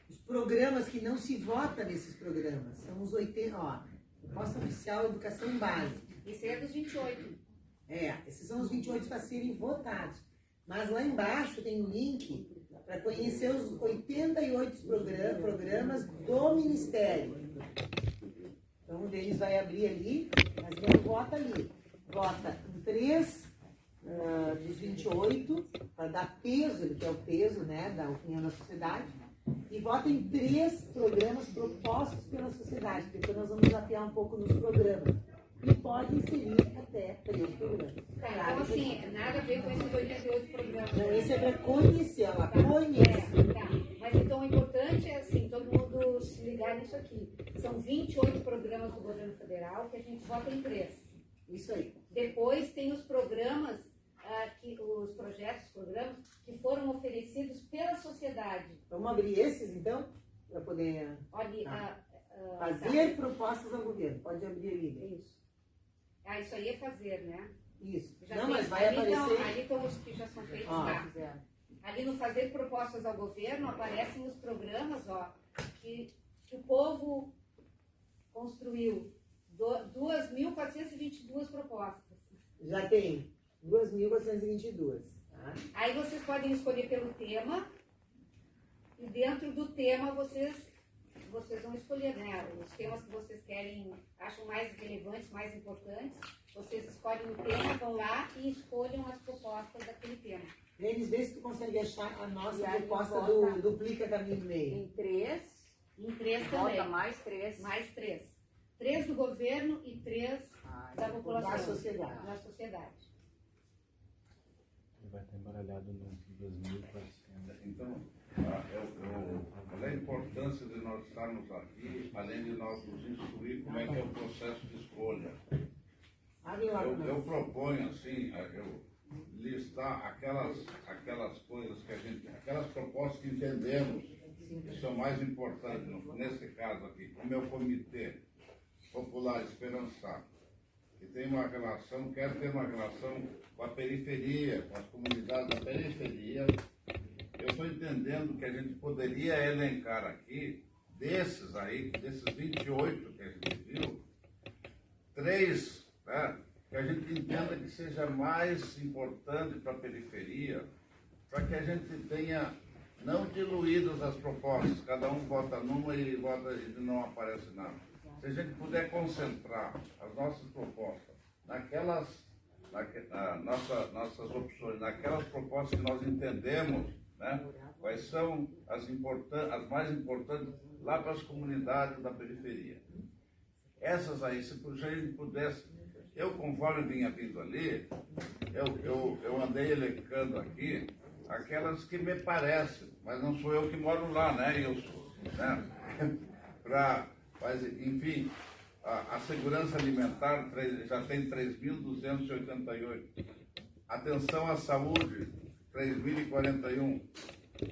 os programas que não se vota nesses programas, são os 80, ó, proposta oficial educação básica. Esse é dos 28. Esses são os 28 para serem votados. Mas lá embaixo tem um link para conhecer os 88 programas do Ministério. Então o Denis vai abrir ali, mas não vota ali. Vota em 3 dos 28, para dar peso, que é o peso, né, da opinião da sociedade, e vota em 3 programas propostos pela sociedade. Depois nós vamos zapear um pouco nos programas. E pode inserir até 3 programas. Então, assim, nada a ver com esses 88 programas. Não, esse é para conhecer, ela conhece. Mas então o importante é, assim, todo mundo se ligar nisso aqui. São 28 programas do governo federal que a gente vota em 3. Isso aí. Depois tem os programas, os programas que foram oferecidos pela sociedade. Vamos abrir esses, então? Para poder fazer propostas ao governo. Pode abrir ali. Isso. Isso aí é fazer, né? Isso. Já mas vai aparecer... ali estão os que já são feitos lá. Ali no fazer propostas ao governo aparecem os programas que o povo construiu. 2.422 propostas. Já tem 2.422. Tá? Aí vocês podem escolher pelo tema e dentro do tema vocês vão escolher, né? Os temas que vocês querem, acham mais relevantes, mais importantes. Vocês escolhem o tema, vão lá e escolham as propostas daquele tema. Denis, vê se tu consegue achar a nossa proposta do Duplica Caminho do Meio. Em 3. Em 3 também. Vota mais 3. Mais 3. 3 do governo e 3 da população. Da sociedade. Da sociedade. Ele vai estar embaralhado nos 2.400. Então, qual é a importância de nós estarmos aqui, além de nós nos instruir como é que é o processo de escolha? Eu proponho, assim, listar aquelas coisas aquelas propostas que entendemos que são mais importantes, nesse caso aqui, como é o Comitê Popular Esperançado, que tem uma relação, quer ter uma relação com a periferia, com as comunidades da periferia. Eu estou entendendo que a gente poderia elencar aqui, desses 28 que a gente viu, 3, né, que a gente entenda que seja mais importante para a periferia, para que a gente tenha não diluídas as propostas, cada um vota numa e vota e não aparece nada. Se a gente puder concentrar as nossas propostas nossas opções, naquelas propostas que nós entendemos, né, quais são as mais importantes lá para as comunidades da periferia. Essas aí, se a gente pudesse, eu conforme vinha vindo ali, eu andei elencando aqui aquelas que me parecem, mas não sou eu que moro lá, né? Eu sou, né? Mas, enfim, a segurança alimentar já tem 3.288. Atenção à saúde, 3.041.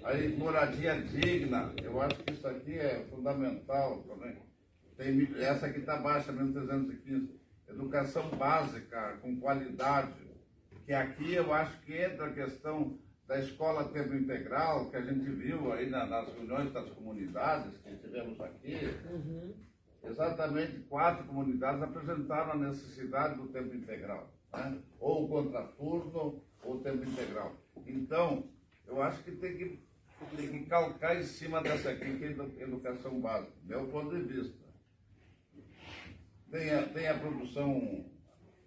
Aí, moradia digna, eu acho que isso aqui é fundamental também. Essa aqui está baixa, 1.315. Educação básica, com qualidade, que aqui eu acho que entra a questão da escola tempo integral, que a gente viu aí nas reuniões das comunidades que tivemos aqui. Exatamente 4 comunidades apresentaram a necessidade do tempo integral, né? Ou o contraturno, ou o tempo integral. Então, eu acho que tem que calcar em cima dessa aqui, que é educação básica, meu ponto de vista. Tem a produção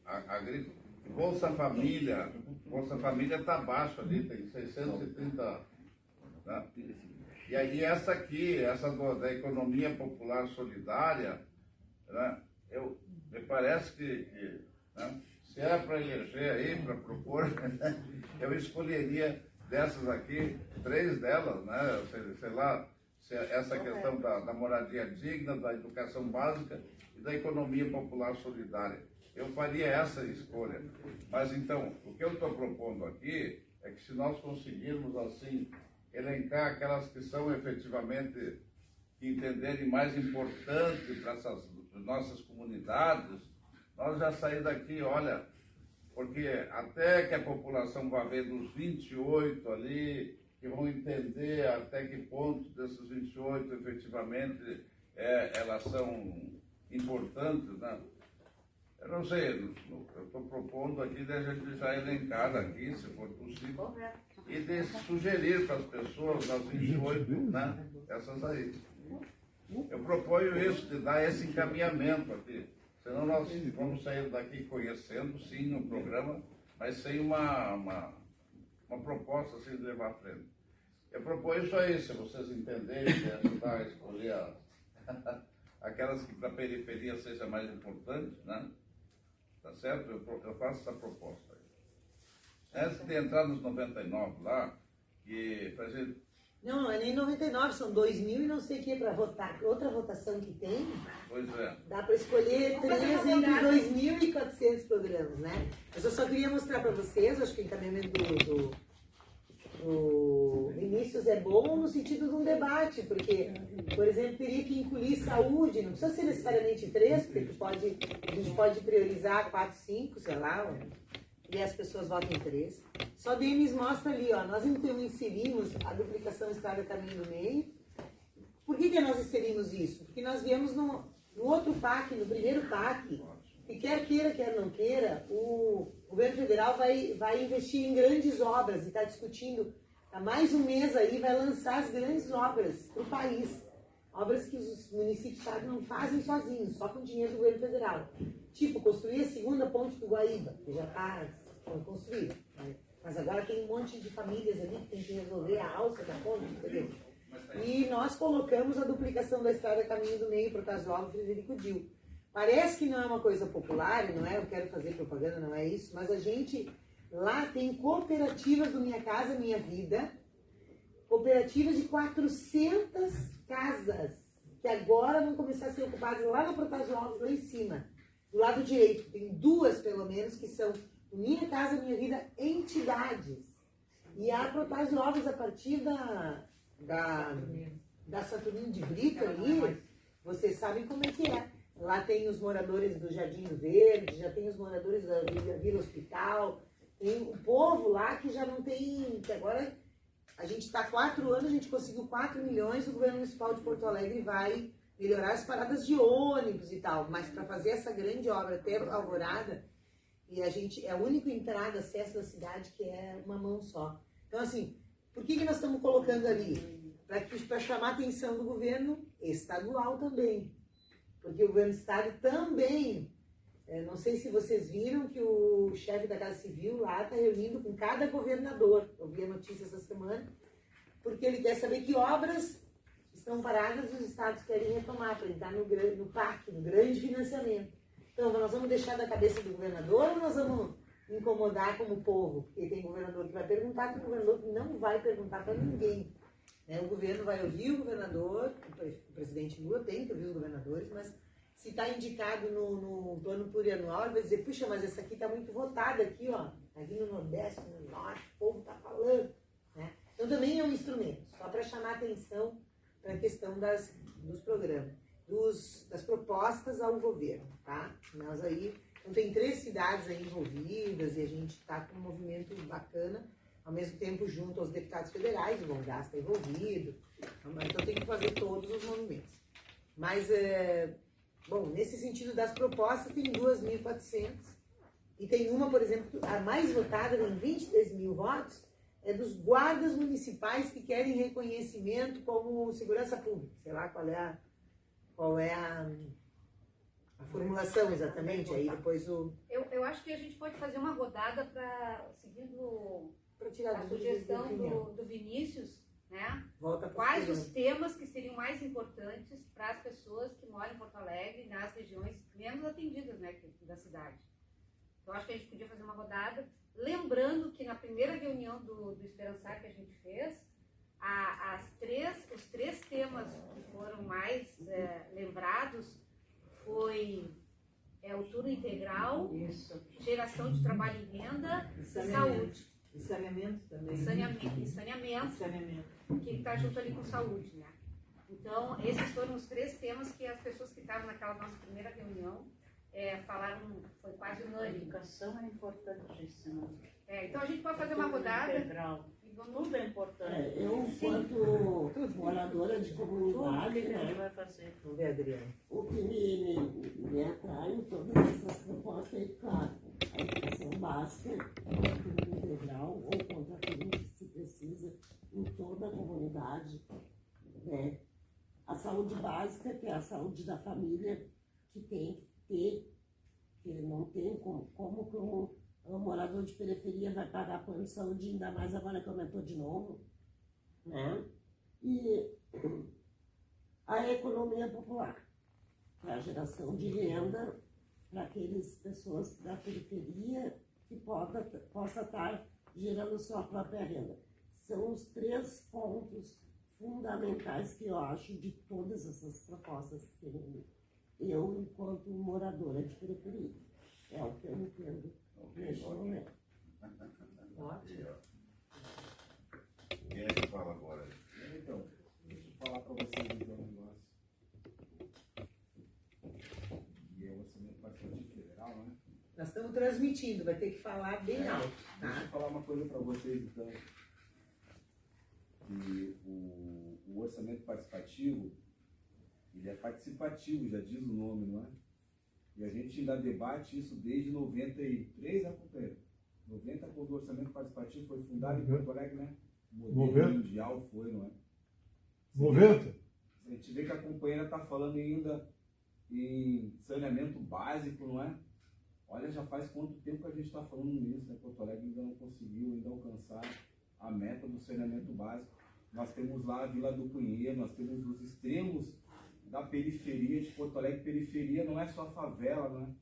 agrícola, Bolsa Família está baixo ali, tem 630, né? E aí essa aqui, da economia popular solidária, né? Me parece que né? Se era para eleger aí, para propor, eu escolheria dessas aqui, 3 delas, né? Sei lá, essa questão da moradia digna, da educação básica e da economia popular solidária. Eu faria essa escolha. Mas então, o que eu estou propondo aqui é que se nós conseguirmos assim elencar aquelas que são efetivamente que entenderem mais importante para essas nossas comunidades, nós já saímos daqui, olha, porque até que a população vá ver dos 28 ali, que vão entender até que ponto desses 28 efetivamente elas são importantes, né? Eu não sei, eu estou propondo aqui de a gente já elencar aqui, se for possível, e de sugerir para as pessoas das 28, né, essas aí. Eu proponho isso, de dar esse encaminhamento aqui. Senão nós vamos sair daqui conhecendo, sim, o programa, mas sem uma proposta assim de levar à frente. Eu proponho isso aí, se vocês entenderem, de ajudar a escolher aquelas que para a periferia seja mais importante, né? Tá certo? Eu faço essa proposta aí. Antes de entrar nos 99 lá, que pra gente... Não, não é nem 99, são 2.000 e não sei o que para votar. Outra votação que tem, pois é. Dá para escolher 3 entre 2.400 programas, né? Mas eu só queria mostrar para vocês, acho que o encaminhamento do Vinícius é bom no sentido de um debate, porque, por exemplo, teria que incluir saúde, não precisa ser necessariamente 3, porque a gente pode priorizar 4, 5, sei lá, e as pessoas votam em 3. Só Denis mostra ali, ó, nós então inserimos a duplicação Estrada Caminho do Meio. Por que nós inserimos isso? Porque nós viemos no outro PAC, no primeiro PAC, que quer queira, quer não queira, o governo federal vai investir em grandes obras e está discutindo, há mais um mês aí, vai lançar as grandes obras para o país. Obras que os municípios não fazem sozinhos, só com dinheiro do governo federal. Tipo, construir a segunda ponte do Guaíba, que já está construída. Mas agora tem um monte de famílias ali que tem que resolver a alça da ponte, entendeu? E nós colocamos a duplicação da Estrada Caminho do Meio para o Casual Frederico Dil. Parece que não é uma coisa popular, não é? Eu quero fazer propaganda, não é isso, mas a gente lá tem cooperativas do Minha Casa Minha Vida, cooperativas de 400 casas, que agora vão começar a ser ocupadas lá na Protásio Alves, lá em cima, do lado direito. Tem 2, pelo menos, que são Minha Casa Minha Vida entidades. E a Protásio Alves, a partir da Saturnino de Brito ali, vocês sabem como é que é. Lá tem os moradores do Jardim Verde, já tem os moradores da Vila Hospital, tem o povo lá que já não tem, que agora a gente está 4 anos, a gente conseguiu 4 milhões, o governo municipal de Porto Alegre vai melhorar as paradas de ônibus e tal, mas para fazer essa grande obra até Alvorada, E a gente é a única entrada, acesso da cidade que é uma mão só. Então, assim, por que nós estamos colocando ali? Para chamar a atenção do governo estadual também. Porque o governo do estado também, não sei se vocês viram que o chefe da Casa Civil lá está reunindo com cada governador. Eu vi a notícia essa semana, porque ele quer saber que obras estão paradas e os estados querem retomar para entrar no PAC, no grande financiamento. Então, nós vamos deixar da cabeça do governador ou nós vamos incomodar como povo? Porque tem governador que vai perguntar, tem governador que não vai perguntar para ninguém. O governo vai ouvir o governador, o presidente Lula tem que ouvir os governadores, mas se está indicado no plano plurianual, vai dizer, puxa, mas essa aqui está muito votada aqui, ó, aqui no Nordeste, no Norte, o povo está falando. Né? Então também é um instrumento, só para chamar atenção para a questão dos programas, das propostas ao governo, tá? Nós aí, então tem 3 cidades aí envolvidas e a gente está com um movimento bacana, ao mesmo tempo junto aos deputados federais, o Bongás está envolvido, então tem que fazer todos os movimentos. Mas, bom, nesse sentido das propostas, tem 2.400, e tem uma, por exemplo, a mais votada, tem 23 mil votos, é dos guardas municipais que querem reconhecimento como segurança pública. Sei lá qual é a formulação exatamente, aí depois o... Eu acho que a gente pode fazer uma rodada para, seguindo tirar a sugestão do Vinícius, né? Quais os temas que seriam mais importantes para as pessoas que moram em Porto Alegre, nas regiões menos atendidas, né, da cidade. Então, acho que a gente podia fazer uma rodada, lembrando que na primeira reunião do Esperançar que a gente fez, os 3 temas que foram mais lembrados foi o turno integral, geração de trabalho e renda e saúde. E saneamento também. Saneamento. Que está junto ali com saúde, né? Então, esses foram os 3 temas que as pessoas que estavam naquela nossa primeira reunião falaram, foi quase unânime. A educação é importantíssima. Então a gente pode fazer uma rodada. Integral. Tudo é importante. Eu, enquanto moradora de comunidade, vai fazer. o que me atrai em todas essas propostas é, claro, a educação básica, tudo integral, ou contra aquilo que se precisa em toda a comunidade, né? A saúde básica, que é a saúde da família, que tem que ter, que não tem como um morador de periferia vai pagar plano de saúde, ainda mais agora que aumentou de novo, né? E a economia popular, que é a geração de renda para aquelas pessoas da periferia que possa estar gerando sua própria renda. São os 3 pontos fundamentais que eu acho de todas essas propostas que eu, enquanto moradora de periferia, é o que eu entendo neste momento. Ótimo. Quem é que fala agora? Então, deixa eu falar para vocês então um negócio. E é o orçamento participativo federal, né? Nós estamos transmitindo, vai ter que falar bem alto. Tá? Deixa eu falar uma coisa para vocês então. Que o orçamento participativo, ele é participativo, já diz o nome, não é? E a gente ainda debate isso desde 93, né, companheiro? 90, quando o orçamento participativo foi fundado em Porto Alegre, né? O modelo mundial foi, não é? 90? A gente vê que a companheira está falando ainda em saneamento básico, não é? Olha, já faz quanto tempo que a gente está falando nisso, né? Porto Alegre ainda não conseguiu ainda alcançar a meta do saneamento básico. Nós temos lá a Vila do Cunheiro, nós temos os extremos da periferia de Porto Alegre. Periferia não é só favela, né?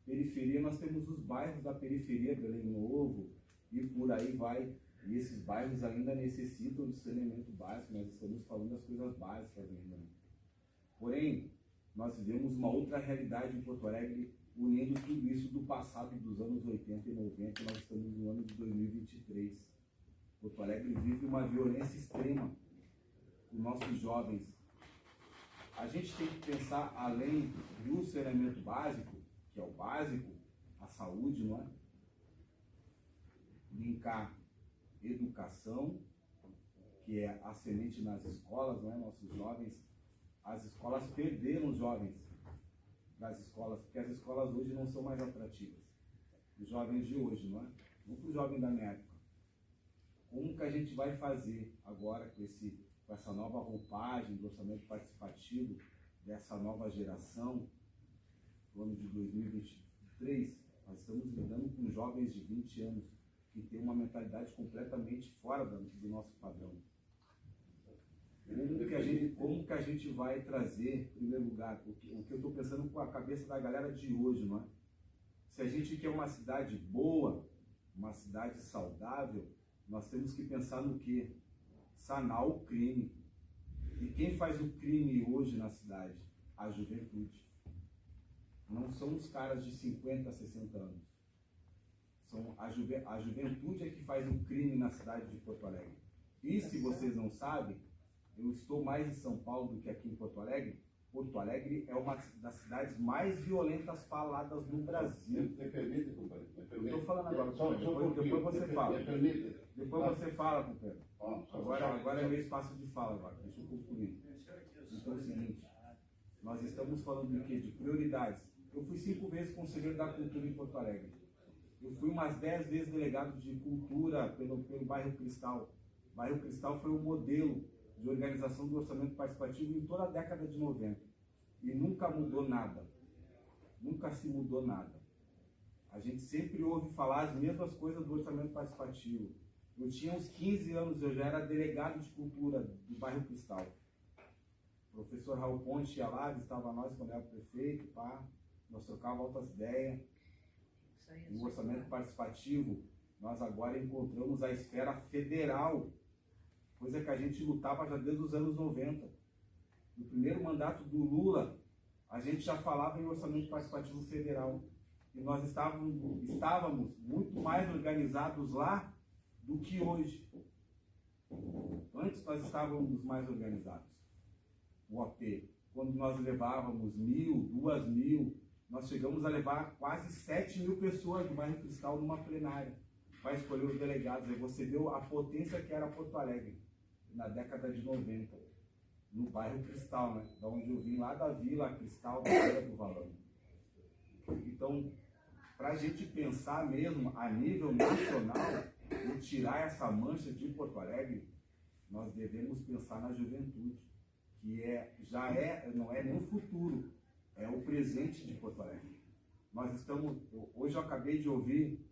Periferia, nós temos os bairros da periferia, Belém Novo, e por aí vai. E esses bairros ainda necessitam de saneamento básico, nós estamos falando das coisas básicas ainda. Né? Porém, nós vivemos uma outra realidade em Porto Alegre, unindo tudo isso do passado dos anos 80 e 90, nós estamos no ano de 2023. Porto Alegre vive uma violência extrema com nossos jovens. A gente tem que pensar além do saneamento básico, que é o básico, a saúde, não é? Linkar educação, que é a semente nas escolas, não é? Nossos jovens, as escolas perderam jovens das escolas, porque as escolas hoje não são mais atrativas. os jovens de hoje, não é? Não para o jovem da minha época. Como que a gente vai fazer agora com essa nova roupagem do orçamento participativo, dessa nova geração, no ano de 2023, nós estamos lidando com jovens de 20 anos que têm uma mentalidade completamente fora do nosso padrão. Como que a gente vai trazer, em primeiro lugar, o que eu estou pensando com a cabeça da galera de hoje, não é? Se a gente quer uma cidade boa, uma cidade saudável, nós temos que pensar no quê? Sanar o crime. E quem faz o crime hoje na cidade? A juventude. Não são os caras de 50, 60 anos. São a juventude é que faz o crime na cidade de Porto Alegre. E se vocês não sabem, eu estou mais em São Paulo do que aqui em Porto Alegre. Porto Alegre é uma das cidades mais violentas faladas no Brasil. Me permite, companheiro? Eu estou falando agora, depois você fala. Depois você fala, companheiro. Agora é meu espaço de fala agora. Deixa eu concluir. Então é o seguinte, nós estamos falando de quê? De prioridades. Eu fui 5 vezes conselheiro da cultura em Porto Alegre. Eu fui umas 10 vezes delegado de cultura pelo bairro Cristal. O bairro Cristal foi o modelo de organização do orçamento participativo em toda a década de 90. E nunca mudou nada. Nunca se mudou nada. A gente sempre ouve falar as mesmas coisas do orçamento participativo. Eu tinha uns 15 anos, eu já era delegado de cultura do bairro Cristal. O professor Raul Ponte ia lá, estava nós quando era prefeito, pá, nós trocávamos altas ideias. No orçamento participativo, nós agora encontramos a esfera federal, coisa que a gente lutava já desde os anos 90. No primeiro mandato do Lula, a gente já falava em orçamento participativo federal. E nós estávamos muito mais organizados lá do que hoje. Antes nós estávamos mais organizados. O OP, quando nós levávamos 1.000, 2.000, nós chegamos a levar quase 7.000 pessoas do bairro Cristal numa plenária para escolher os delegados. Aí você viu a potência que era Porto Alegre na década de 90, no bairro Cristal, né? Da onde eu vim, lá da Vila Cristal, da Feira do Valão. Então, para a gente pensar mesmo a nível nacional e tirar essa mancha de Porto Alegre, nós devemos pensar na juventude, que não é nem o futuro, é o presente de Porto Alegre. Hoje eu acabei de ouvir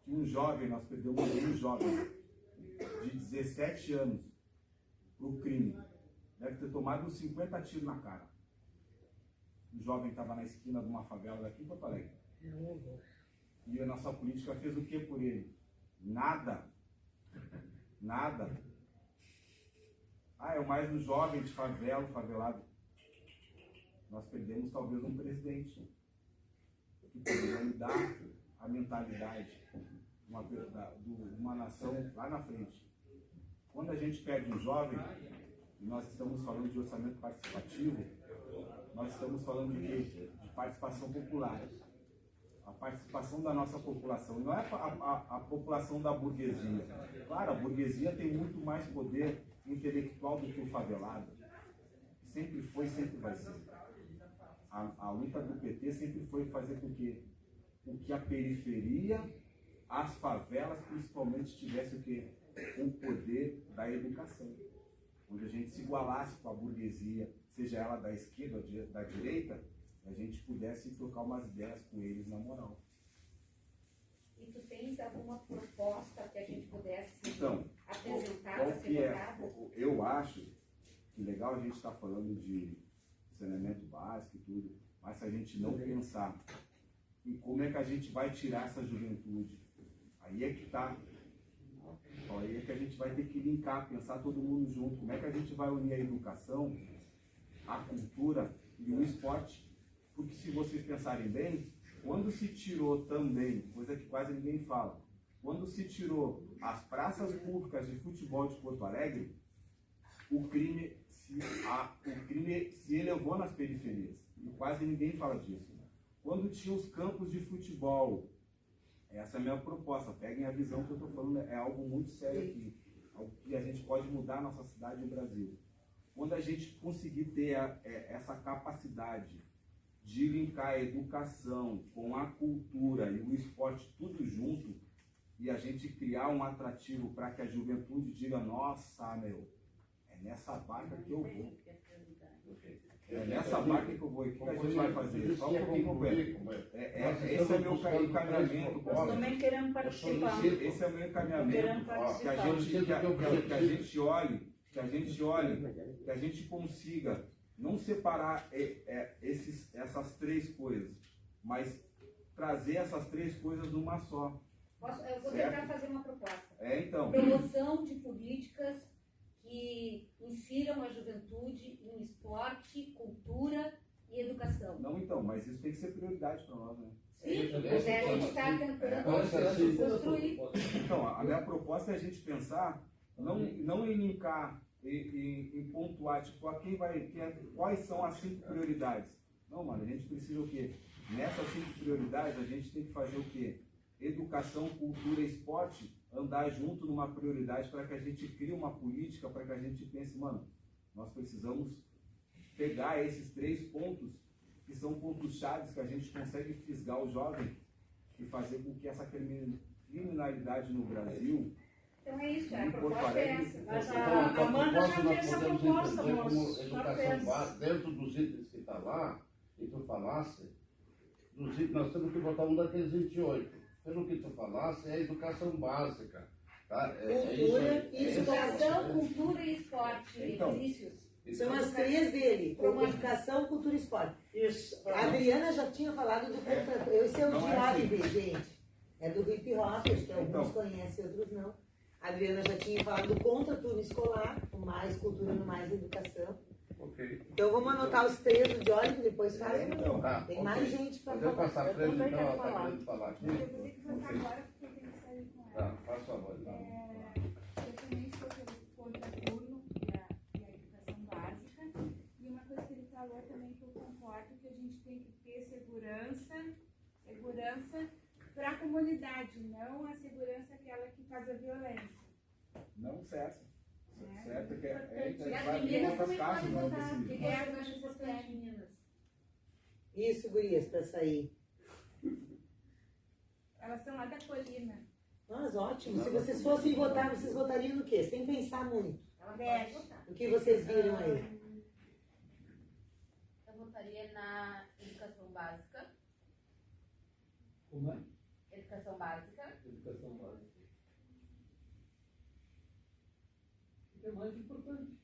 que nós perdemos um jovem de 17 anos para o crime. Deve ter tomado uns 50 tiros na cara. O jovem estava na esquina de uma favela daqui em Porto Alegre. E a nossa política fez o que por ele? Nada. Nada. É o mais um jovem de favela, favelado. Nós perdemos talvez um presidente que poderia mudar a mentalidade de uma nação lá na frente. Quando a gente perde um jovem, e nós estamos falando de orçamento participativo, nós estamos falando de quê? De participação popular. A participação da nossa população, não é a população da burguesia. Claro, a burguesia tem muito mais poder intelectual do que o favelado. Sempre foi, sempre vai ser. A luta do PT sempre foi fazer com que a periferia, as favelas principalmente, tivessem o poder da educação. Onde a gente se igualasse com a burguesia, seja ela da esquerda ou da direita, a gente pudesse trocar umas ideias com eles na moral. E tu tens alguma proposta que a gente pudesse apresentar? Qual que é? Eu acho que legal a gente estar falando de saneamento básico e tudo, mas se a gente não pensar em como é que a gente vai tirar essa juventude, aí é que está. Aí é que a gente vai ter que linkar, pensar todo mundo junto. Como é que a gente vai unir a educação, a cultura e o esporte? Porque se vocês pensarem bem, quando se tirou também, coisa que quase ninguém fala, quando se tirou as praças públicas de futebol de Porto Alegre, o crime se elevou nas periferias. E quase ninguém fala disso. Quando tinha os campos de futebol, essa é a minha proposta, peguem a visão que eu estou falando, é algo muito sério aqui, algo que a gente pode mudar a nossa cidade e o Brasil. Quando a gente conseguir ter essa capacidade de linkar a educação com a cultura e o esporte tudo junto, e a gente criar um atrativo para que a juventude diga, nossa, meu, é nessa barca que eu vou. É nessa barca que eu vou. O que a gente vai fazer? Só um pouquinho completo. Esse é meu encaminhamento. Nós também queremos participar. Esse é o meu encaminhamento. Que a gente olhe, que a gente consiga não separar essas três coisas, mas trazer essas três coisas numa só. Eu vou tentar fazer uma proposta. Então. Promoção de políticas que insiram a juventude em esporte, cultura e educação. Não, então, mas isso tem que ser prioridade para nós, né? Sim, mas a gente está tentando construir. Então, a minha proposta é a gente pensar, não em linkar, em pontuar, tipo, quais são as 5 prioridades. Não, mano, a gente precisa o quê? Nessas 5 prioridades, a gente tem que fazer o quê? Educação, cultura e esporte andar junto numa prioridade para que a gente crie uma política, para que a gente pense, mano, nós precisamos pegar esses 3 pontos, que são pontos chaves que a gente consegue fisgar o jovem e fazer com que essa criminalidade no Brasil... Então é isso, a proposta é essa. Mas a Amanda já fez essa proposta, moço. Educação básica, dentro dos itens que está lá, e tu falasse, dos itens, nós temos que botar um daqueles 28. Pelo que tu falasse, é a educação básica. Tá? Educação, cultura e esporte. Então, exercícios. São as 3 dele: educação, cultura e esporte. Isso. A Adriana já tinha falado do contrato. Esse é o de OIB, gente. É do hip hop, acho que alguns conhecem, outros não. A Adriana já tinha falado do contraturno escolar, com mais cultura e mais educação. Okay. Então vamos anotar os 3 do Johnny, que depois faz. Tem mais okay. gente para falar. Eu passar a frente, então, ela está falar. querendo falar aqui. Eu vou ter que passar agora, porque eu tenho que sair com ela. Tá, faz favor. Eu também sou pelo contraturno e a educação básica. E uma coisa que ele falou também que eu concordo, que a gente tem que ter segurança para a comunidade, não a segurança aquela que faz a violência. Não, certo. Certo, que E as meninas também podem botar, porque eu acho importante, meninas. Isso, gurias, para sair. Elas são lá da colina. Mas ótimo. Se vocês fossem votar, vocês votariam no quê? Sem pensar muito. O que vocês viram aí? Eu votaria na educação básica. Como é? Educação básica. Educação básica. É mais importante.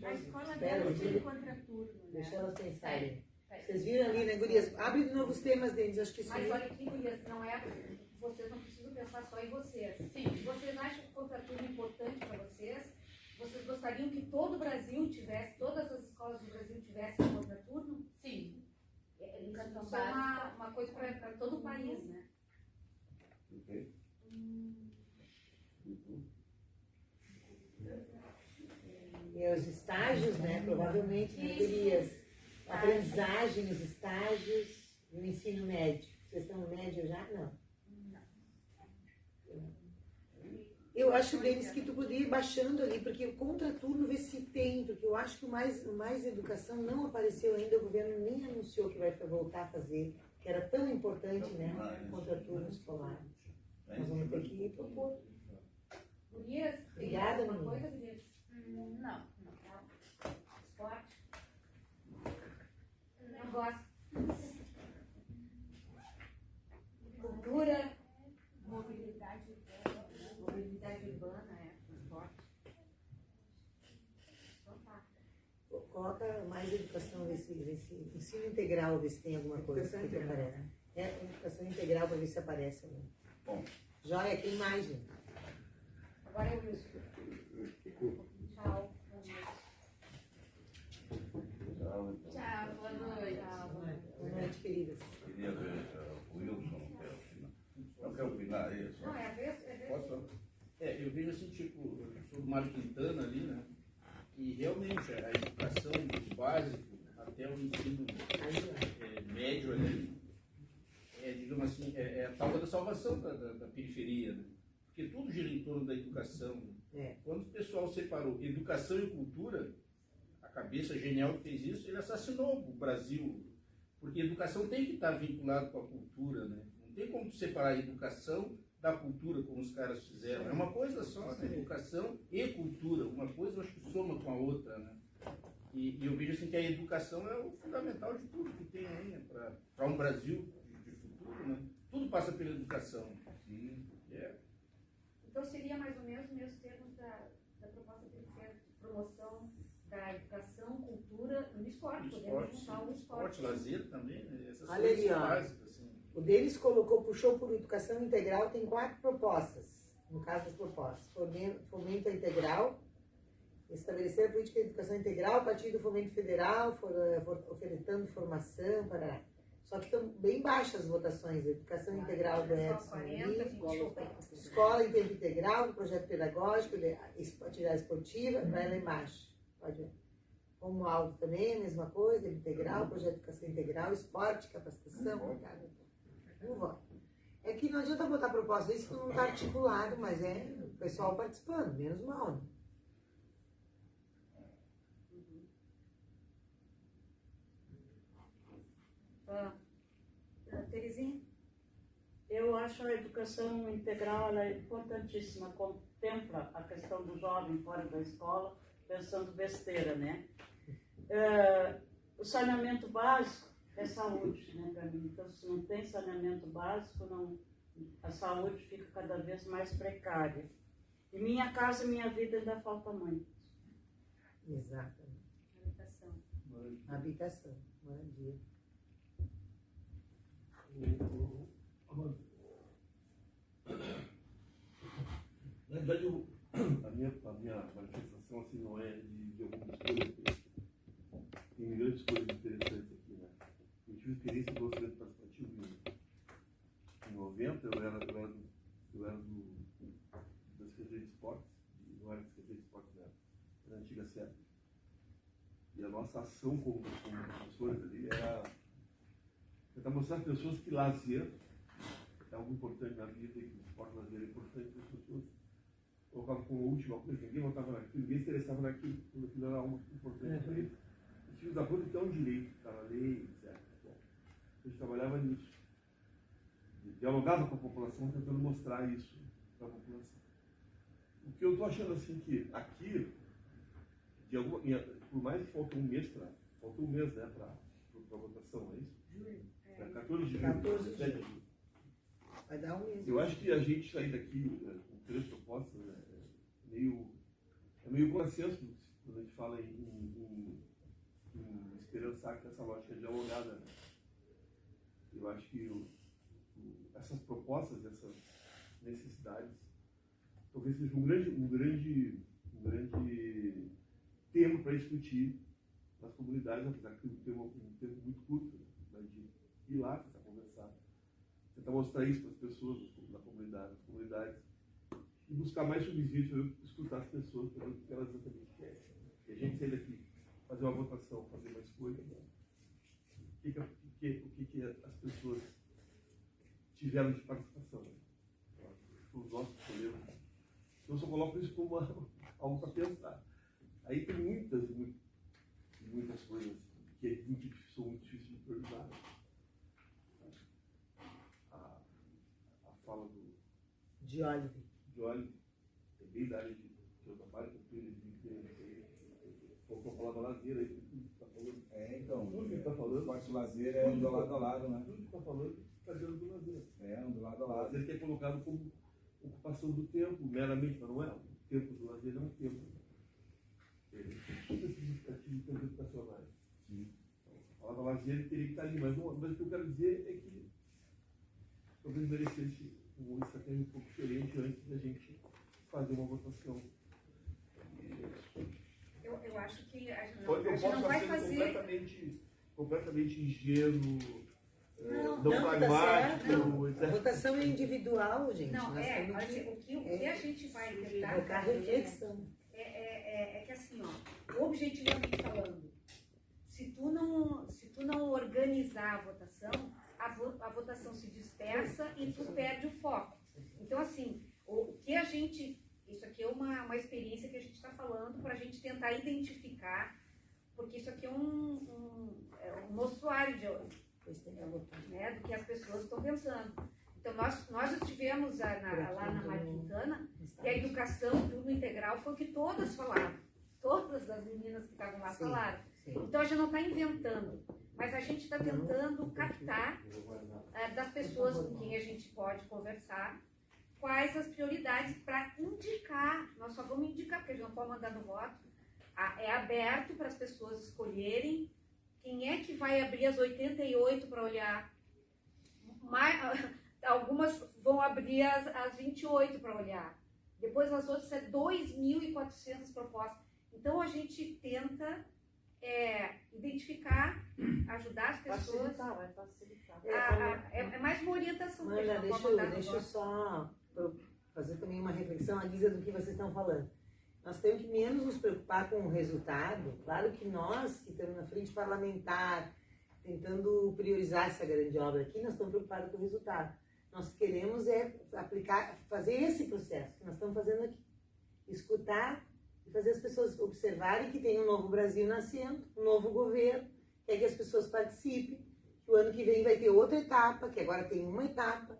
A escola dela tem contraturno, né? Deixa elas pensarem. Vocês viram ali, né, gurias? Abre de novo os temas deles, acho que isso. Mas olha aqui, gurias, vocês não precisam pensar só em vocês. Sim. Vocês acham que o contraturno é importante para vocês? Vocês gostariam que todo o Brasil tivesse, todas as escolas do Brasil tivessem contraturno? Sim. Educação básica é uma coisa para todo o país, né? Ok. E os estágios, né? Provavelmente, né, gurias? Aprendizagem, os estágios e o ensino médio. Vocês estão no médio já? Não. Eu acho, Denis, que tu poderia ir baixando ali, porque o contraturno vê se tem, porque eu acho que o mais educação não apareceu ainda, o governo nem anunciou que vai voltar a fazer, que era tão importante, né? O contraturno escolar. Nós vamos ter que propor. Gurias, Obrigada, uma menina. coisa, gurias? Não. Esporte? Não gosto. Cultura? Mobilidade urbana, transporte. Então tá. Coloca mais educação, esse ensino integral, ver se tem alguma coisa que aparece. Educação integral, para ver se aparece. Né? Bom. Joia, quem mais, gente? Agora é o Wilson. Tchau. Tchau, boa noite. Boa noite, queridas. Queria ver o Wilson, não quer opinar isso? Não, é a vez. Posso? Eu vejo assim, tipo, eu sou do Mário Quintana ali, né? E realmente a educação do básico até o ensino médio ali, digamos assim, é a tal da salvação da periferia, né? Porque tudo gira em torno da educação. Né? Quando o pessoal separou educação e cultura, a cabeça genial que fez isso, ele assassinou o Brasil. Porque a educação tem que estar vinculada com a cultura, né? Não tem como separar a educação da cultura, como os caras fizeram. É uma coisa só, né? Educação e cultura. Uma coisa eu acho que soma com a outra, né? E eu vejo assim que a educação é o fundamental de tudo que tem aí, né? Para um Brasil de futuro, né? Tudo passa pela educação. Sim. Então seria mais ou menos os mesmos termos da proposta de promoção da educação, cultura e do esporte. Podemos juntar o esporte. Lazer também, né? Essas Olha coisas ali, ó. básicas. Assim. O deles puxou por educação integral, tem 4 propostas, no caso das propostas. Fomento integral, estabelecer a política de educação integral a partir do fomento federal, ofertando formação, parará. Só que estão bem baixas as votações. Educação integral do Edson, escola em tempo integral, projeto pedagógico, atividade esportiva, vai lá embaixo. Pode ver. Como alto também, a mesma coisa, tempo integral, projeto de educação integral, esporte, capacitação, não voto. É que não adianta botar proposta, isso não está articulado, mas é o pessoal participando, menos mal, né? Terezinha? Eu acho a educação integral ela é importantíssima, contempla a questão do jovem fora da escola, pensando besteira, né? O saneamento básico é saúde, né, para mim. Então, se não tem saneamento básico, a saúde fica cada vez mais precária. E minha casa, minha vida ainda falta muito. Exatamente. Habitação, moradia. Na verdade, a minha manifestação assim, não é de algumas coisas. Tem grandes coisas interessantes aqui, né? Eu tive experiência do orçamento participativo em 90, eu era da Secretaria de Esportes, não era Secretaria de Esportes, era a antiga SEP. E a nossa ação como professores ali era tentar mostrar às pessoas que lazer é algo importante na vida e que o esporte lazer é importante para as pessoas. Colocava como última coisa, ninguém votava naquilo, ninguém se interessava naquilo, quando aquilo era algo importante para eles. Os filhos da rua então direito, está na lei, etc. Bom, a gente trabalhava nisso. Dialogava com a população, tentando mostrar isso para a população. O que eu estou achando assim que aqui, por mais que faltou um mês para a votação, é isso? Julho. 14 de julho. 14 de julho. Vai dar um mês. Eu acho que a gente sair daqui com 3 propostas é meio consenso quando a gente fala em esperançar que essa lógica dialogada. Né? Eu acho que essas propostas, essas necessidades, talvez seja um grande tema para discutir nas comunidades, apesar que tem um tempo muito curto, né, de ir lá, tentar conversar, tentar mostrar isso para as pessoas da comunidade, nas comunidades, e buscar mais subsídios, escutar as pessoas para ver o que elas exatamente querem. E a gente sair daqui, fazer uma votação, fazer uma escolha, né? O que as pessoas tiveram de participação. Né? Os nossos escolheram. Eu só coloco isso como algo para pensar. Aí tem muitas coisas que são muito difíceis de priorizar. A fala de Olive. É bem da área que eu trabalho, que eu falava lazer aí, tudo que está falando. Então, tudo que está falando. O esporte lazer é do lado a lado, né? Tudo que está falando está dentro do lazer. Do lado a O lado. lazer que é colocado como ocupação do tempo, meramente, mas não é. O tempo do lazer é um tempo. Ele tem tudo esse significativo em termos educacionais. Então, a palavra lazer ele teria que estar ali, mas o que eu quero dizer é que talvez merecesse uma estratégia um pouco diferente antes da gente fazer uma votação. Eu acho que a gente não vai fazer completamente ingênuo, não tá pragmático. Certo. A votação é individual, gente. Não, o que a gente vai tentar reflexão. É que assim, ó, objetivamente falando, se tu não organizar a votação se dispersa e tu perde o foco. Então, assim, o que a gente... Isso aqui é uma experiência que a gente está falando para a gente tentar identificar, porque isso aqui é um mostruário né, do que as pessoas estão pensando. Então, nós estivemos lá na Mário Quintana, e a educação, tudo integral, foi o que todas falaram. Todas as meninas que estavam lá falaram. Então, a gente não está inventando, mas a gente está tentando captar das pessoas com quem a gente pode conversar quais as prioridades para indicar. Nós só vamos indicar, porque a gente não pode mandar no voto. É aberto para as pessoas escolherem quem é que vai abrir as 88 para olhar. Algumas vão abrir as 28 para olhar. Depois as outras 2.400 propostas. Então a gente tenta identificar, ajudar as pessoas. Vai facilitar. É mais uma orientação. Manda, deixa eu só fazer também uma reflexão, Alisa, do que vocês estão falando. Nós temos que menos nos preocupar com o resultado. Claro que nós, que estamos na frente parlamentar, tentando priorizar essa grande obra aqui, nós estamos preocupados com o resultado. Nós queremos aplicar, fazer esse processo que nós estamos fazendo aqui. Escutar e fazer as pessoas observarem que tem um novo Brasil nascendo, um novo governo, quer que as pessoas participem, que o ano que vem vai ter outra etapa, que agora tem uma etapa,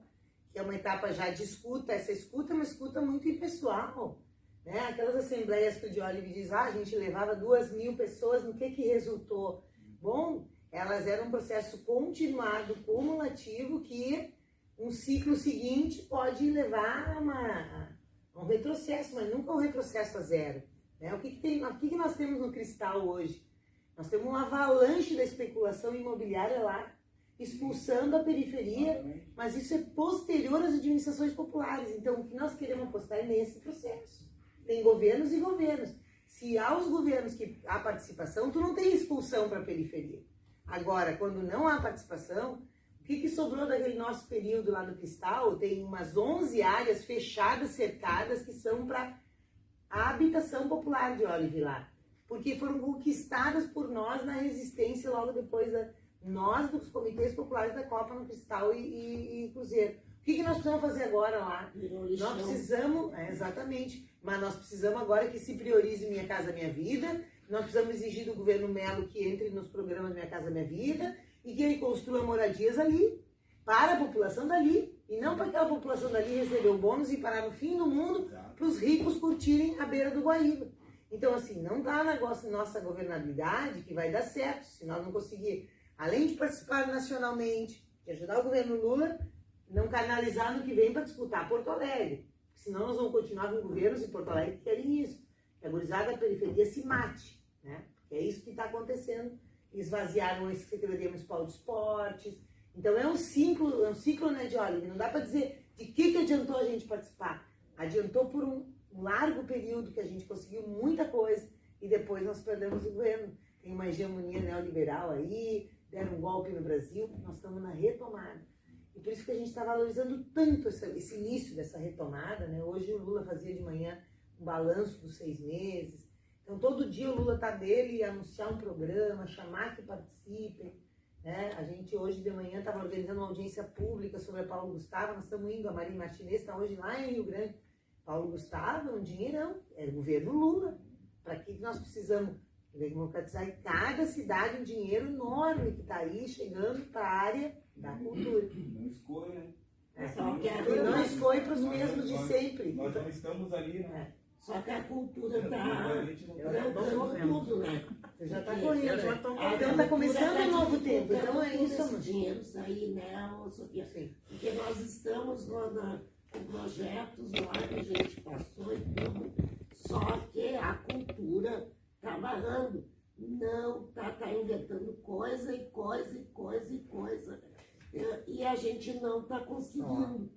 que é uma etapa já de escuta. Essa escuta é uma escuta muito impessoal, né? Aquelas assembleias que o Diólive diz, a gente levava 2.000 pessoas, no que resultou? Bom, elas eram um processo continuado, cumulativo, que um ciclo seguinte pode levar a um retrocesso, mas nunca um retrocesso a zero. Né? O que nós temos no Cristal hoje? Nós temos uma avalanche da especulação imobiliária lá, expulsando a periferia, mas isso é posterior às administrações populares. Então, o que nós queremos apostar é nesse processo. Tem governos e governos. Se há os governos que há participação, tu não tem expulsão para a periferia. Agora, quando não há participação, o que sobrou daquele nosso período lá no Cristal? Tem umas 11 áreas fechadas, cercadas, que são para a habitação popular de Olive lá. Porque foram conquistadas por nós na resistência logo depois nós dos comitês populares da Copa no Cristal e Cruzeiro. O que nós precisamos fazer agora lá? Nós precisamos, exatamente, mas nós precisamos agora que se priorize Minha Casa Minha Vida, nós precisamos exigir do governo Melo que entre nos programas Minha Casa Minha Vida e que ele construa moradias ali, para a população dali, e não para aquela população dali receber o bônus e parar no fim do mundo para os ricos curtirem a beira do Guaíba. Então, assim, não dá negócio nossa governabilidade que vai dar certo, se nós não conseguir, além de participar nacionalmente, de ajudar o governo Lula, não canalizar no que vem para disputar Porto Alegre. Senão nós vamos continuar com governos em Porto Alegre que querem isso. Que a gurizada da periferia se mate, né? Que é isso que está acontecendo. Esvaziaram a Secretaria Municipal de Esportes. Então é um ciclo, né, de Olive? Não dá para dizer de que adiantou a gente participar. Adiantou por um largo período que a gente conseguiu muita coisa e depois nós perdemos o governo. Tem uma hegemonia neoliberal aí, deram um golpe no Brasil, nós estamos na retomada. E por isso que a gente está valorizando tanto esse início dessa retomada, né? Hoje o Lula fazia de manhã um balanço dos 6 meses. Então todo dia o Lula está dele e anunciar um programa, chamar que participem. Né? A gente hoje de manhã estava organizando uma audiência pública sobre a Paulo Gustavo, nós estamos indo, a Maria Martinez está hoje lá em Rio Grande. Paulo Gustavo é um dinheirão, é o governo Lula. Para que nós precisamos democratizar em cada cidade um dinheiro enorme que está aí chegando para a área da cultura. Não escolhe, né? E não escolhe para os mesmos de sempre. Nós não estamos ali, né? Só que a cultura está trancando tudo, né? Você já está correndo, então está começando um novo tempo. Então é isso, esses dinheiros aí, né, Sofia? Porque nós estamos com projetos lá que a gente passou e tudo, só que a cultura está barrando. Não, tá inventando coisa e coisa e coisa e coisa. E a gente não está conseguindo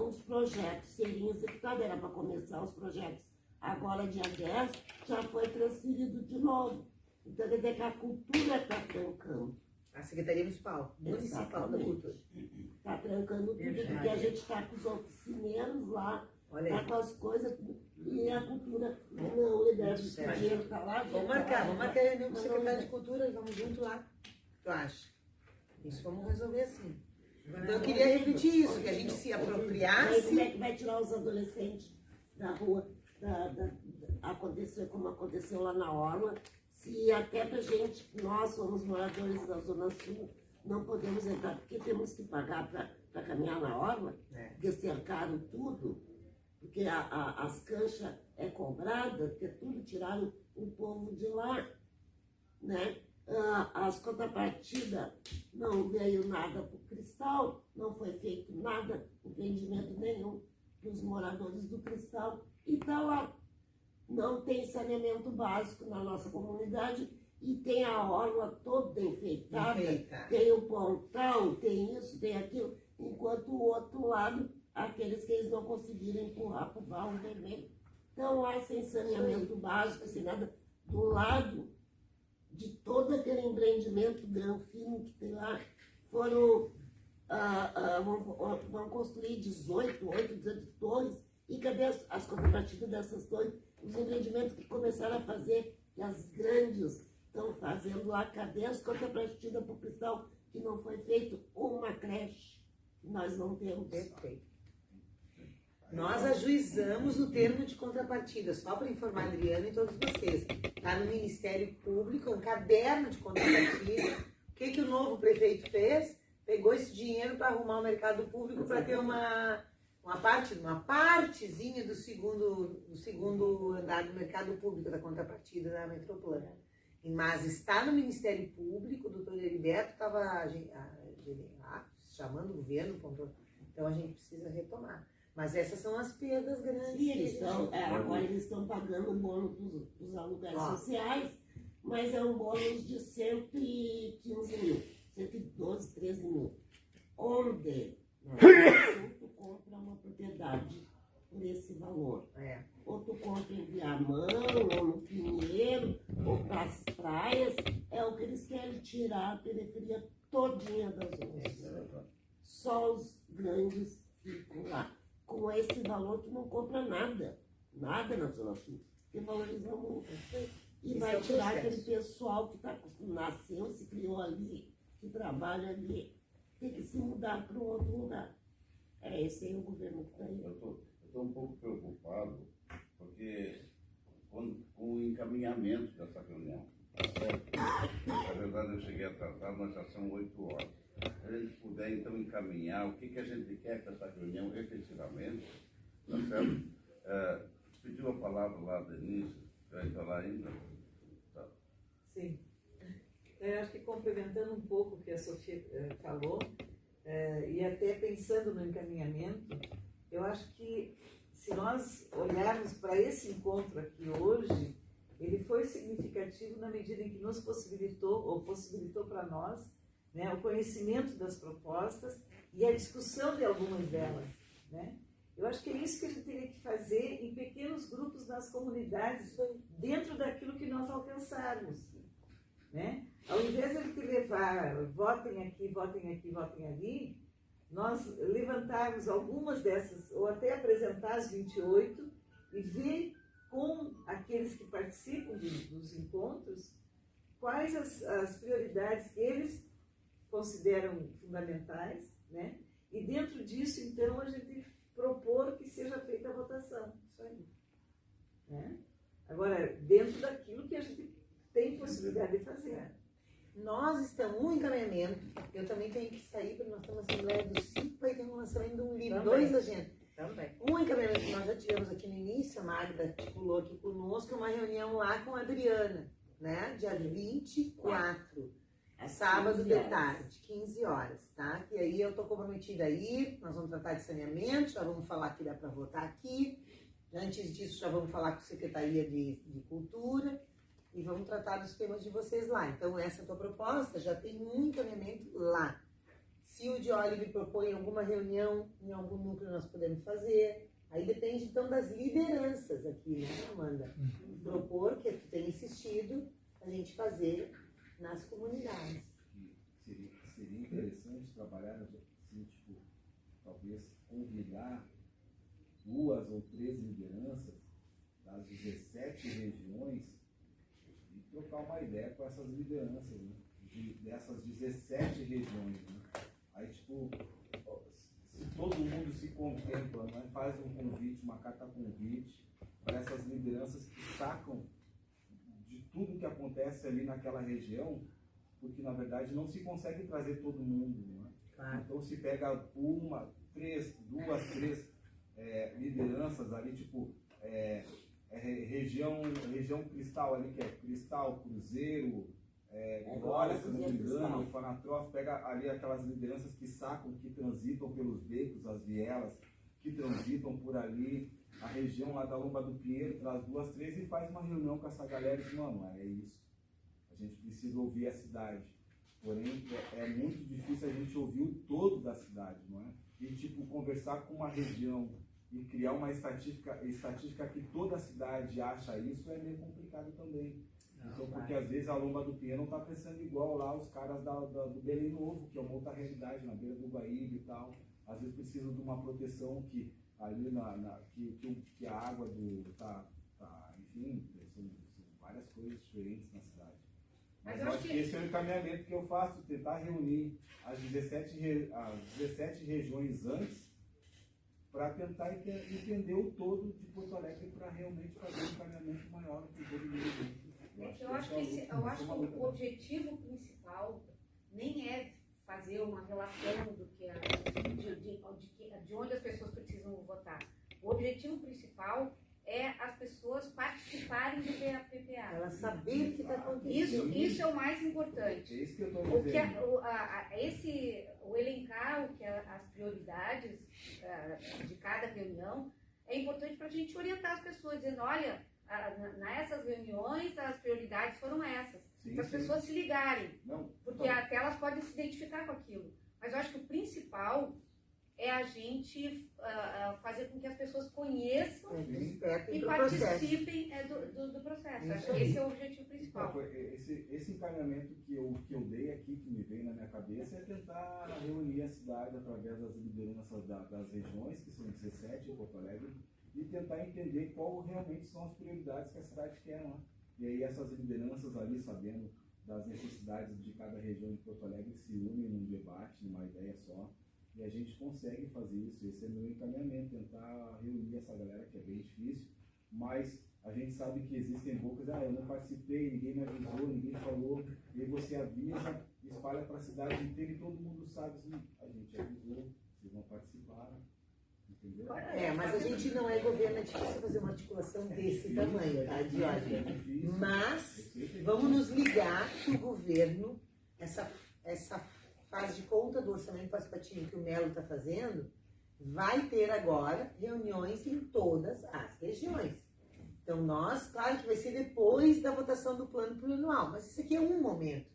os projetos serem executados. Era para começar os projetos agora, dia 10, já foi transferido de novo. Então, quer dizer que a cultura está trancando. A Secretaria Municipal da Cultura. Está trancando tudo, porque a gente está com os oficineiros lá, está com as coisas, e a cultura não libera esse dinheiro, está lá. Vamos marcar a reunião com o secretário de Cultura e vamos junto lá. Tu acha? Isso vamos resolver assim. Então eu queria repetir isso, que a gente se apropriasse. Como é que vai tirar os adolescentes da rua, acontecer como aconteceu lá na Orla, se até pra gente, nós somos moradores da Zona Sul, não podemos entrar porque temos que pagar para caminhar na orla, porque cercaram tudo, porque as canchas é cobrada, porque tudo tiraram o povo de lá, né? As contrapartidas não veio nada para o Cristal, não foi feito nada, entendimento nenhum dos moradores do Cristal, e está lá. Não tem saneamento básico na nossa comunidade e tem a orla toda enfeitada, tem o pontão, tem isso, tem aquilo, enquanto o outro lado, aqueles que eles não conseguiram empurrar para o barro vermelho, estão lá sem saneamento básico, sem nada, do lado de todo aquele empreendimento granfino que tem lá, vão construir 18 torres, e cadê as contrapartidas dessas torres? Os empreendimentos que começaram a fazer, que as grandes estão fazendo lá, cadê as contrapartidas para o Cristal, que não foi feito uma creche? Nós não temos. Perfeito. Nós ajuizamos o termo de contrapartida, só para informar a Adriana e todos vocês. Está no Ministério Público, um caderno de contrapartida. O que o novo prefeito fez? Pegou esse dinheiro para arrumar o mercado público para ter uma partezinha do segundo andar do mercado público, da contrapartida da Metroplano. Mas está no Ministério Público, o doutor Heriberto estava chamando o governo, então a gente precisa retomar. Mas essas são as perdas grandes. Sim, agora eles estão pagando o bônus dos aluguéis sociais, mas é um bônus de 115 mil, 112, 13 mil. Onde tu compra uma propriedade por esse valor. Ou tu compra em Viamão, ou no Pinheiro, ou para as praias, é o que eles querem tirar a periferia todinha das ruas. Só os grandes ficam lá. Com esse valor tu não compra nada na Zona Sul, porque valorizou muito. E vai tirar aquele pessoal que nasceu, se criou ali, que trabalha ali, tem que se mudar para um outro lugar. Esse aí o governo que está aí. Eu estou um pouco preocupado, porque com o encaminhamento dessa reunião, na verdade eu cheguei a tratar, mas já são 8 horas. Se a gente puder então encaminhar o que a gente quer para essa reunião efetivamente, tá certo? Pediu a palavra lá, Denise, vai falar ainda? Tá. Sim. Acho que complementando um pouco o que a Sofia falou, e até pensando no encaminhamento, eu acho que se nós olharmos para esse encontro aqui hoje, ele foi significativo na medida em que nos possibilitou para nós, né, o conhecimento das propostas e a discussão de algumas delas, né? Eu acho que é isso que a gente teria que fazer em pequenos grupos nas comunidades, dentro daquilo que nós alcançarmos, né? Ao invés de ele te levar, votem aqui, votem aqui, votem ali, nós levantarmos algumas dessas, ou até apresentar as 28 e ver com aqueles que participam dos encontros quais as prioridades que eles consideram fundamentais, né? E dentro disso, então, a gente propor que seja feita a votação. Isso aí. Né? Agora, dentro daquilo que a gente tem possibilidade de fazer. Nós estamos um encaminhamento, eu também tenho que sair, porque nós estamos na Assembleia do CIPA e temos um lançamento de um livro, Também. 2 agendas. Também. Um encaminhamento que nós já tivemos aqui no início, a Magda articulou aqui conosco, uma reunião lá com a Adriana, né? Dia 24, sábado de tarde, 15 horas, tá? E aí eu estou comprometida aí, nós vamos tratar de saneamento, já vamos falar que dá para votar aqui. Antes disso, já vamos falar com a Secretaria de Cultura e vamos tratar dos temas de vocês lá. Então, essa é a tua proposta, já tem um encaminhamento lá. Se o Diólive propõe alguma reunião em algum núcleo, nós podemos fazer. Aí depende, então, das lideranças aqui, né, Amanda? Propor, que tu tem insistido, a gente fazer nas comunidades. Seria interessante trabalhar assim, tipo, talvez convidar 2 ou 3 lideranças das 17 regiões e trocar uma ideia com essas lideranças, né? Dessas 17 regiões, né? Aí, tipo, se todo mundo se contempla, né? Faz um convite, uma carta convite para essas lideranças que sacam de tudo que acontece ali naquela região, porque na verdade não se consegue trazer todo mundo, né? Então se pega duas, três lideranças ali, tipo, região Cristal ali, que é Cristal, Cruzeiro, Glória, se não me engano, Fanatrof, pega ali aquelas lideranças que sacam, que transitam pelos becos, as vielas, que transitam por ali, a região lá da Lomba do Pinheiro, traz 2, 3 e faz uma reunião com essa galera e diz, mano, é isso, a gente precisa ouvir a cidade. Porém, é muito difícil a gente ouvir o todo da cidade, não é? E, tipo, conversar com uma região e criar uma estatística que toda a cidade acha isso é meio complicado também. Então, porque às vezes a Lomba do Pinheiro não está pensando igual lá os caras do Belém Novo, que é uma outra realidade, na beira do Guaíba e tal. Às vezes precisam de uma proteção que ali que a água enfim, são várias coisas diferentes na cidade. Mas eu acho que esse é o encaminhamento que eu faço, tentar reunir as 17 regiões antes, para tentar entender o todo de Porto Alegre, para realmente fazer um encaminhamento maior que todo mundo. Eu acho que o objetivo principal nem é fazer uma relação de onde as pessoas precisam votar. O objetivo principal é as pessoas participarem do PPA. Elas saberem o que está acontecendo. Isso é o mais importante. É isso que eu estou dizendo. O elencar as prioridades de cada reunião é importante para a gente orientar as pessoas, dizendo, olha, nessas reuniões as prioridades foram essas. Para as pessoas se ligarem. Porque até elas podem se identificar com aquilo. Mas eu acho que o principal é a gente fazer com que as pessoas conheçam e participem do processo. Esse é o objetivo principal. Esse encaminhamento que eu dei aqui, que me veio na minha cabeça, é tentar reunir a cidade através das lideranças das regiões, que são 17 em Porto Alegre, e tentar entender qual realmente são as prioridades que a cidade quer, né? E aí essas lideranças ali, sabendo das necessidades de cada região de Porto Alegre, se unem num debate, numa ideia só. E a gente consegue fazer isso. Esse é o meu encaminhamento, tentar reunir essa galera, que é bem difícil, mas a gente sabe que existem bocas, eu não participei, ninguém me avisou, ninguém falou, e aí você avisa, espalha para a cidade inteira e todo mundo sabe, assim, a gente avisou, vocês não participaram, entendeu? Mas a gente não é governo, é difícil fazer uma articulação desse tamanho, tá, Diógenes? Mas vamos nos ligar que o governo, essa faz de conta do orçamento participativo que o Melo está fazendo, vai ter agora reuniões em todas as regiões. Então claro que vai ser depois da votação do plano plurianual, mas isso aqui é um momento.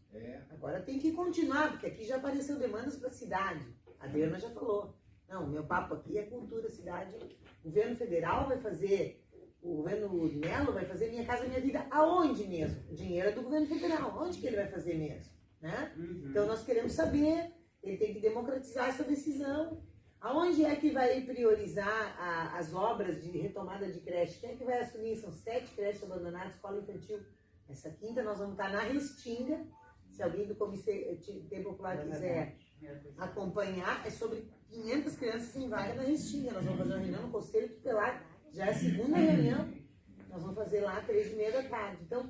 Agora tem que continuar, porque aqui já apareceu demandas para a cidade. A Adriana já falou. Não, meu papo aqui é cultura, cidade. O governo federal vai fazer, o governo Melo vai fazer Minha Casa Minha Vida aonde mesmo? O dinheiro é do governo federal, onde que ele vai fazer mesmo? Né? Então nós queremos saber, ele tem que democratizar essa decisão. Aonde é que vai priorizar as obras de retomada de creche? Quem é que vai assumir? São 7 creches abandonadas, escola infantil. Essa quinta nós vamos estar na Restinga. Se alguém do Comitê Popular quiser acompanhar, é sobre 500 crianças em vaga na Restinga. Nós vamos fazer uma reunião no Conselho Tutelar, já é a segunda reunião. Nós vamos fazer lá às 15h30.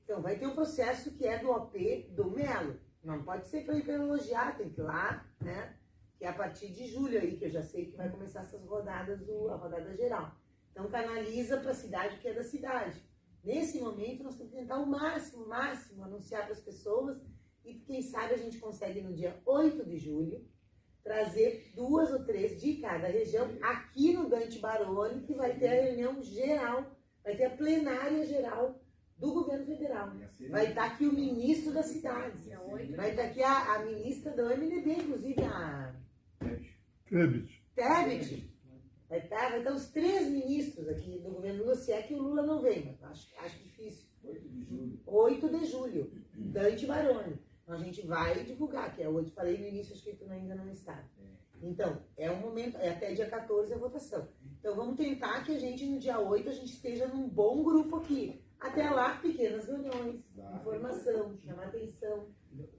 Então vai ter um processo que é do OP do Melo. Não pode ser para ir para elogiar, tem que ir lá, né? Que é a partir de julho aí, que eu já sei que vai começar essas rodadas, a rodada geral. Então canaliza para a cidade o que é da cidade. Nesse momento nós temos que tentar o máximo anunciar para as pessoas e quem sabe a gente consegue no dia 8 de julho trazer 2 ou 3 de cada região aqui no Dante Baroni, que vai ter a reunião geral, vai ter a plenária geral do governo federal. Vai estar aqui o ministro da cidade. Vai estar aqui a ministra do MDB, inclusive a Tebet. Vai estar os 3 ministros aqui do governo Lula, se é que o Lula não vem, mas acho difícil. 8 de julho. Dante Baroni. Então a gente vai divulgar, que é 8. Falei no início, acho que tu ainda não está. Então, é um momento, é até dia 14 a votação. Então vamos tentar que a gente, no dia 8, a gente esteja num bom grupo aqui. Até lá, pequenas reuniões, informação, chamar atenção,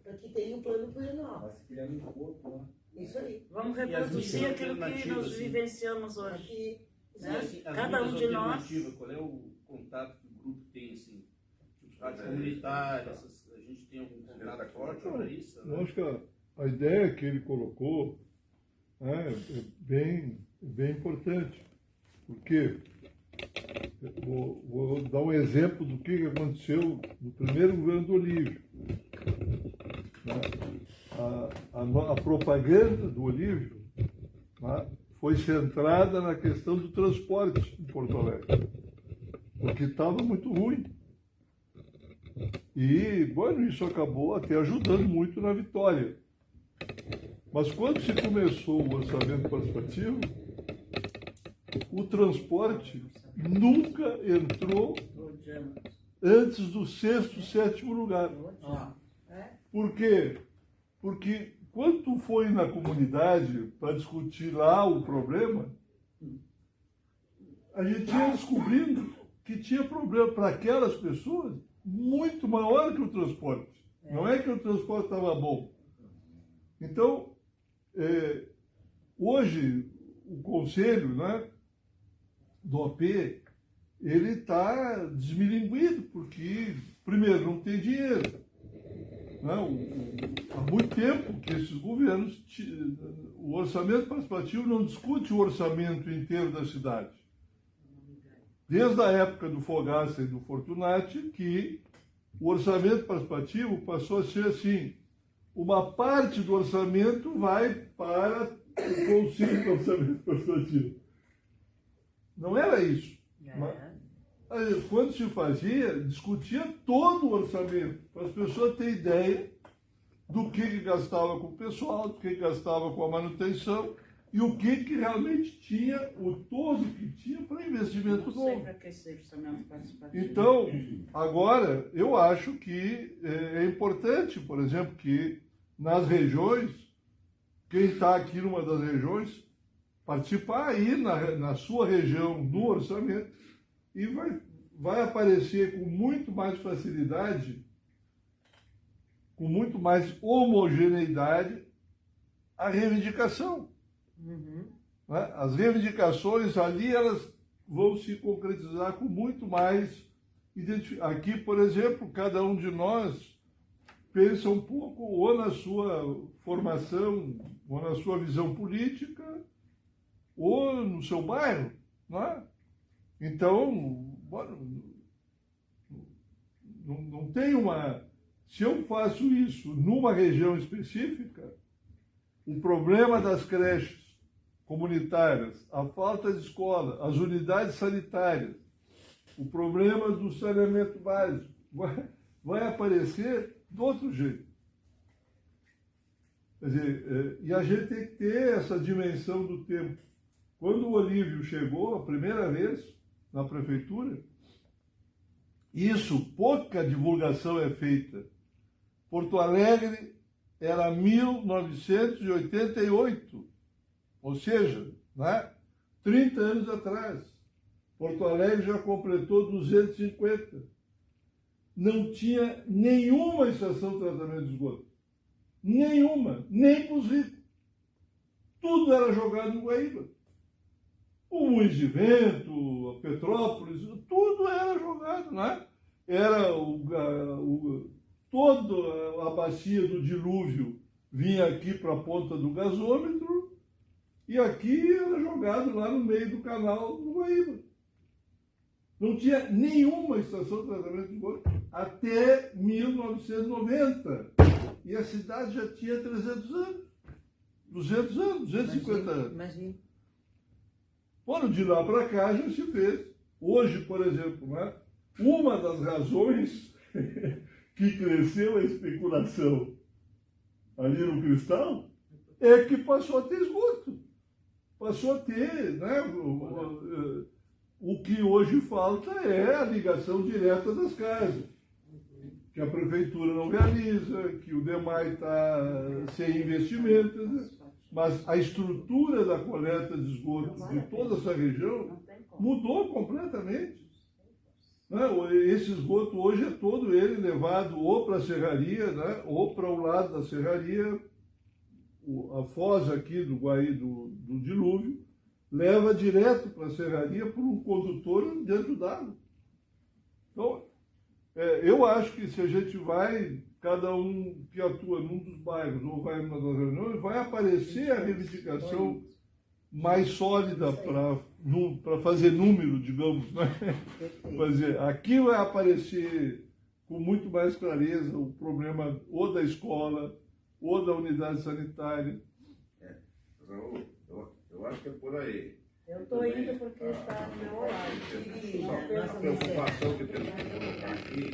para que tenha um plano plurianual. Vai se criando um corpo, né? Isso aí. Vamos reproduzir aquilo que nós vivenciamos hoje. Né? Cada um de nós. Qual é o contato que o grupo tem, assim, tipo, rádio comunitária, essas gente tem um contrato forte para isso. Eu acho que a ideia que ele colocou é bem importante, porque vou dar um exemplo do que aconteceu no primeiro governo do Olívio. A propaganda do Olívio, né, foi centrada na questão do transporte em Porto Alegre, porque estava muito ruim. E, bueno, isso acabou até ajudando muito na vitória. Mas quando se começou o orçamento participativo, o transporte nunca entrou antes do 6º, 7º lugar. Por quê? Porque quando tu foi na comunidade para discutir lá o problema, a gente ia descobrindo que tinha problema para aquelas pessoas muito maior que o transporte. Não é que o transporte estava bom. Então, hoje, o conselho, né, do AP, ele está desmilinguido, porque, primeiro, não tem dinheiro. Não, há muito tempo que esses governos, o orçamento participativo não discute o orçamento inteiro da cidade. Desde a época do Fogaça e do Fortunati, que o orçamento participativo passou a ser assim: uma parte do orçamento vai para o Conselho de Orçamento Participativo. Não era isso. Mas, quando se fazia, discutia todo o orçamento, para as pessoas terem ideia do que gastava com o pessoal, do que gastava com a manutenção, e o que realmente tinha, o todo que tinha para investimento novo. Então, agora, eu acho que é importante, por exemplo, que nas regiões, quem está aqui numa das regiões, participar aí na sua região no orçamento, e vai aparecer com muito mais facilidade, com muito mais homogeneidade, a reivindicação. As reivindicações ali, elas vão se concretizar com muito mais identificação. Aqui, por exemplo, cada um de nós pensa um pouco ou na sua formação, ou na sua visão política, ou no seu bairro, não é? Então, não tem uma... Se eu faço isso numa região específica, o problema das creches comunitárias, a falta de escola, as unidades sanitárias, o problema do saneamento básico, vai aparecer do outro jeito. Quer dizer, e a gente tem que ter essa dimensão do tempo. Quando o Olívio chegou a primeira vez na prefeitura, isso, pouca divulgação é feita. Porto Alegre era 1988, ou seja, né, 30 anos atrás. Porto Alegre já completou 250. Não tinha nenhuma estação de tratamento de esgoto. Nenhuma, nem para os ricos. Tudo era jogado no Guaíba. O Moinhos de Vento, a Petrópolis, tudo era jogado, né? Era toda a bacia do dilúvio vinha aqui para a ponta do gasômetro e aqui era jogado lá no meio do canal do Guaíba. Não tinha nenhuma estação de tratamento de esgoto até 1990. E a cidade já tinha 300 anos, 200 anos, 250 anos. Imagina. Bom, de lá para cá já se fez. Hoje, por exemplo, né, uma das razões que cresceu a especulação ali no Cristal é que passou a ter esgoto. Passou a ter, né, o que hoje falta é a ligação direta das casas, que a prefeitura não realiza, que o DEMAI está sem investimentos, né? Mas a estrutura da coleta de esgoto de toda essa região mudou completamente. Esse esgoto hoje é todo ele levado ou para a serraria, né, ou para o lado da serraria, a foz aqui do Guaí do dilúvio, leva direto para a serraria por um condutor dentro d'água. Então, eu acho que se a gente vai cada um que atua num dos bairros ou vai numa das reuniões, vai aparecer a reivindicação mais sólida para fazer número, digamos, né? Fazer, aqui vai aparecer com muito mais clareza o problema ou da escola ou da unidade sanitária. Eu acho que é por aí. Eu estou indo porque está no meu horário. A preocupação que temos que colocar aqui,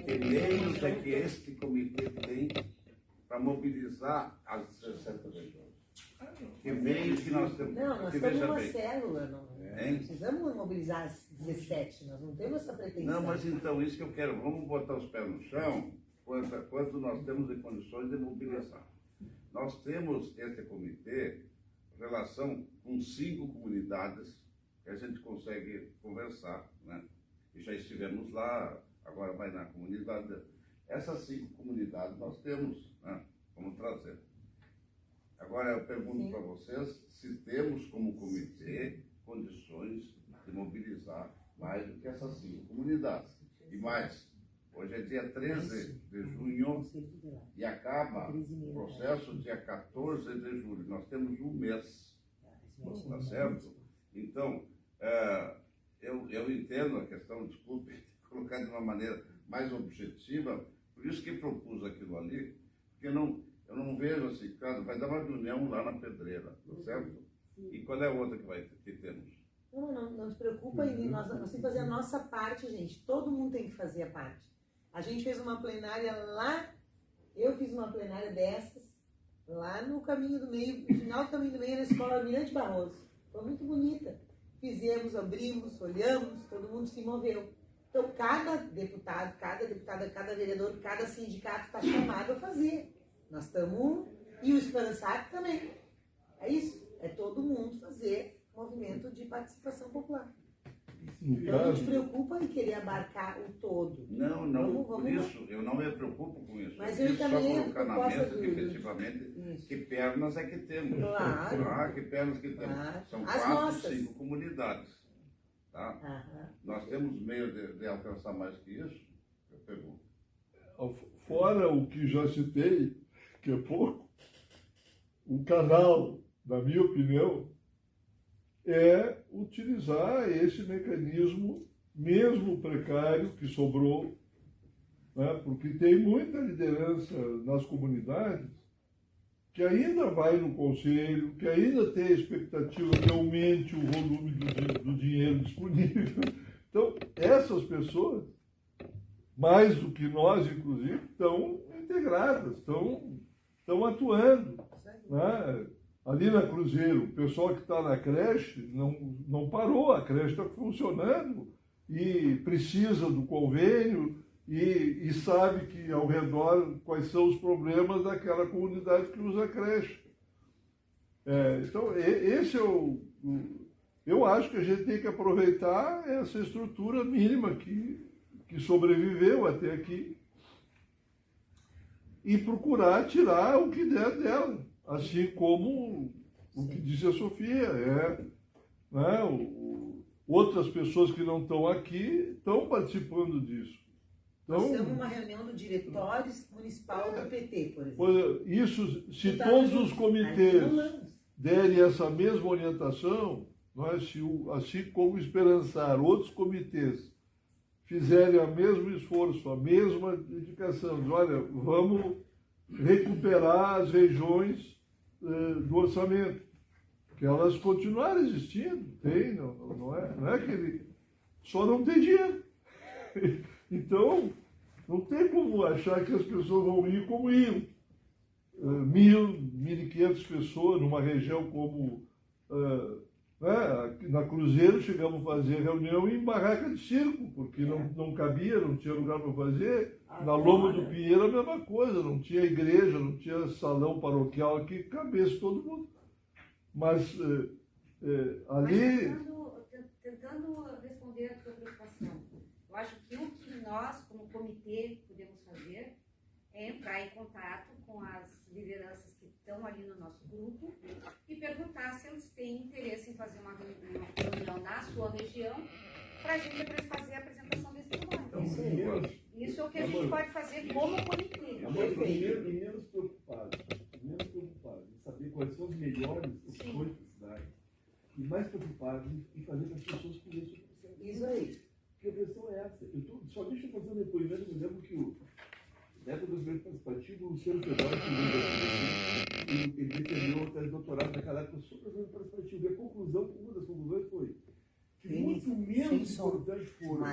que meios é que este comitê tem para mobilizar as 17 regiões. Que meios que nós temos. Não, nós estamos numa célula, não precisamos mobilizar as 17, nós não temos essa pretensão. Não, mas então isso que eu quero, vamos botar os pés no chão quanto nós temos em condições de mobilizar. Nós temos este comitê relação com 5 comunidades que a gente consegue conversar, né? E já estivemos lá, agora vai na comunidade. Essas 5 comunidades nós temos, né? Vamos trazer. Agora eu pergunto para vocês se temos como comitê condições de mobilizar mais do que essas 5 comunidades. E mais, hoje é dia 13 de junho e acaba o processo dia 14 de julho. Nós temos um mês, tá certo? Então, eu entendo a questão, desculpe, colocar de uma maneira mais objetiva, por isso que propus aquilo ali, porque eu não vejo assim, cara, vai dar uma reunião lá na Pedreira, tá certo? E qual é a outra que temos? Não se preocupa, nós temos que fazer a nossa parte, gente. Todo mundo tem que fazer a parte. A gente fez uma plenária lá, eu fiz uma plenária dessas, lá no Caminho do Meio, no final do Caminho do Meio, na Escola Almirante Barroso. Foi muito bonita. Fizemos, abrimos, olhamos, todo mundo se moveu. Então, cada deputado, cada deputada, cada vereador, cada sindicato está chamado a fazer. Nós estamos, e o Esperançado também. É isso, é todo mundo fazer movimento de participação popular. Então não te preocupa em querer abarcar o todo. Não, por isso, eu não me preocupo com isso. Mas eu eu também só colocar na mesa que efetivamente que pernas é que temos. Claro. Que pernas que temos. Claro. São As 4, nossas. 5 comunidades. Tá? Nós temos meio de alcançar mais que isso? Eu pergunto. Fora o que já citei, que é pouco, o canal, na minha opinião, é utilizar esse mecanismo, mesmo precário, que sobrou, né? Porque tem muita liderança nas comunidades que ainda vai no conselho, que ainda tem a expectativa que aumente o volume do dinheiro disponível. Então, essas pessoas, mais do que nós, inclusive, estão integradas, estão atuando, né? Ali na Cruzeiro, o pessoal que está na creche não parou, a creche está funcionando e precisa do convênio e sabe que ao redor quais são os problemas daquela comunidade que usa a creche. Então, esse é eu acho que a gente tem que aproveitar essa estrutura mínima que sobreviveu até aqui e procurar tirar o que der dela. Assim como o que disse a Sofia, né, outras pessoas que não estão aqui estão participando disso. Então, nós temos uma reunião do diretório municipal do PT, por exemplo. Isso, se todos os comitês derem essa mesma orientação, assim como Esperançar, outros comitês fizerem o mesmo esforço, a mesma dedicação, olha, vamos recuperar as regiões do orçamento, que elas continuaram existindo, não é que ele só não tem dinheiro. Então, não tem como achar que as pessoas vão ir como iam. 1.500 pessoas numa região como na Cruzeiro, chegamos a fazer reunião em barraca de circo, porque não cabia, não tinha lugar para fazer. Na Loma do Pinheiro a mesma coisa, não tinha igreja, não tinha salão paroquial que cabesse todo mundo. Mas ali... Mas tentando responder a tua preocupação, eu acho que o que nós, como comitê, podemos fazer é entrar em contato com as lideranças que estão ali no nosso grupo e perguntar se eles têm interesse em fazer uma reunião na sua região para a gente fazer a apresentação desse trabalho. E Isso é o que a gente pode fazer como comitê. E menos preocupados em saber quais são as melhores opções da cidade. E mais preocupados em fazer com que as pessoas conheçam o processo. Isso aí. Porque a questão é essa. Só deixa eu fazer um depoimento, eu lembro que na época do governo participativo, o Luciano Fedora, ele defendeu a tese de doutorado naquela época sobre o governo participativo. E a conclusão, uma das conclusões foi que muito menos importante foram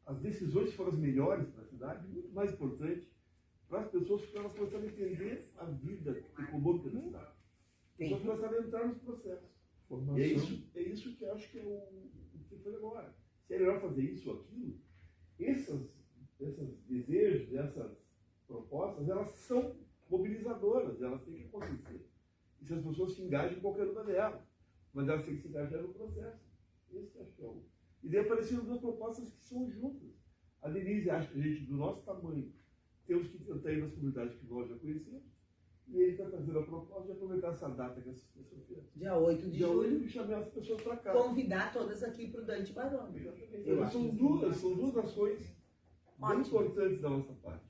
as decisões que foram as melhores para a cidade, muito mais importante para as pessoas que elas começaram a entender a vida econômica da cidade. As pessoas começaram a entrar nos processos. E é isso que eu acho que é o que foi agora. Se é melhor fazer isso ou aquilo, esses desejos, essas propostas, elas são mobilizadoras, elas têm que acontecer. E se as pessoas se engajam em qualquer uma delas, mas elas têm que se engajar no processo. Esse acho que é o... E daí apareceram duas propostas que são juntas. A Denise acha que a gente, do nosso tamanho, temos que tentar ir nas comunidades que nós já conhecemos, e ele está fazendo a proposta de aproveitar essa data que essa pessoa fez. Dia 8 de julho. E chamar as pessoas para cá. Convidar todas aqui para o Dante Baroni. São duas ações bem importantes da nossa parte.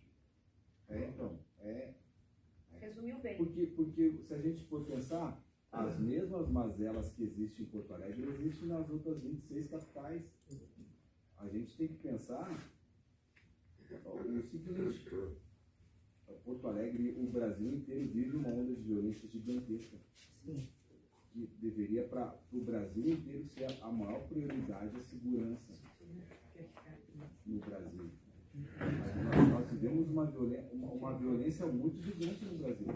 Resumiu bem. Porque se a gente for pensar, as mesmas mazelas que existem em Porto Alegre existem nas outras 26 capitais. A gente tem que pensar o seguinte: Porto Alegre, o Brasil inteiro vive uma onda de violência gigantesca. Sim. Que deveria para o Brasil inteiro ser a maior prioridade a segurança no Brasil. Nós vivemos uma violência muito gigante no Brasil.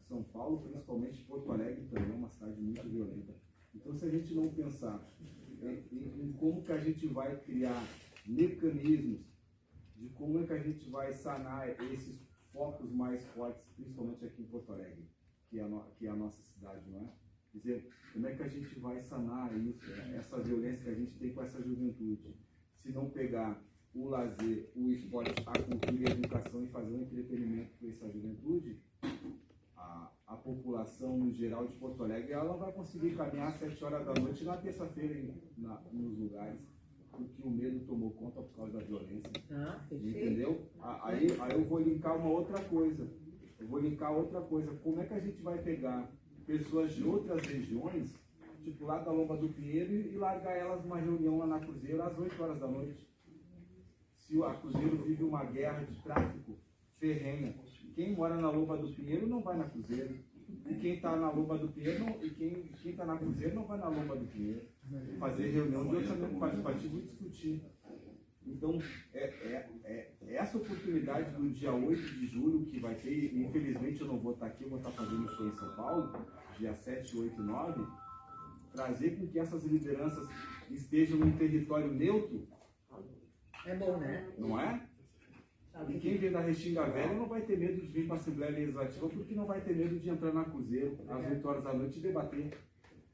São Paulo, principalmente Porto Alegre, também é uma cidade muito violenta. Então, se a gente não pensar em como que a gente vai criar mecanismos de como é que a gente vai sanar esses focos mais fortes, principalmente aqui em Porto Alegre, que é a nossa cidade, não é? Quer dizer, como é que a gente vai sanar isso, essa violência que a gente tem com essa juventude? Se não pegar o lazer, o esporte, a cultura e a educação e fazer um entretenimento com essa juventude, a população no geral de Porto Alegre, ela não vai conseguir caminhar às 7 horas da noite na terça-feira nos lugares, porque o medo tomou conta por causa da violência. Entendeu? Aí eu vou linkar uma outra coisa. Como é que a gente vai pegar pessoas de outras regiões, tipo lá da Lomba do Pinheiro, e largar elas numa reunião lá na Cruzeiro às 8 horas da noite? Se a Cruzeiro vive uma guerra de tráfico ferrenha, quem mora na Lomba do Pinheiro não vai na Cruzeiro. E quem está na Lomba do Pinheiro quem está na Cruzeiro não vai na Lomba do Pinheiro. Fazer reunião de orçamento participativo e discutir. Então, essa oportunidade do dia 8 de julho que vai ter, infelizmente eu não vou estar aqui, eu vou estar fazendo show em São Paulo, dia 7, 8 e 9, trazer com que essas lideranças estejam em território neutro. É bom, né? Não é? E quem vem da Restinga Velha não vai ter medo de vir para a Assembleia Legislativa porque não vai ter medo de entrar na Cruzeiro às 8 horas da noite e debater.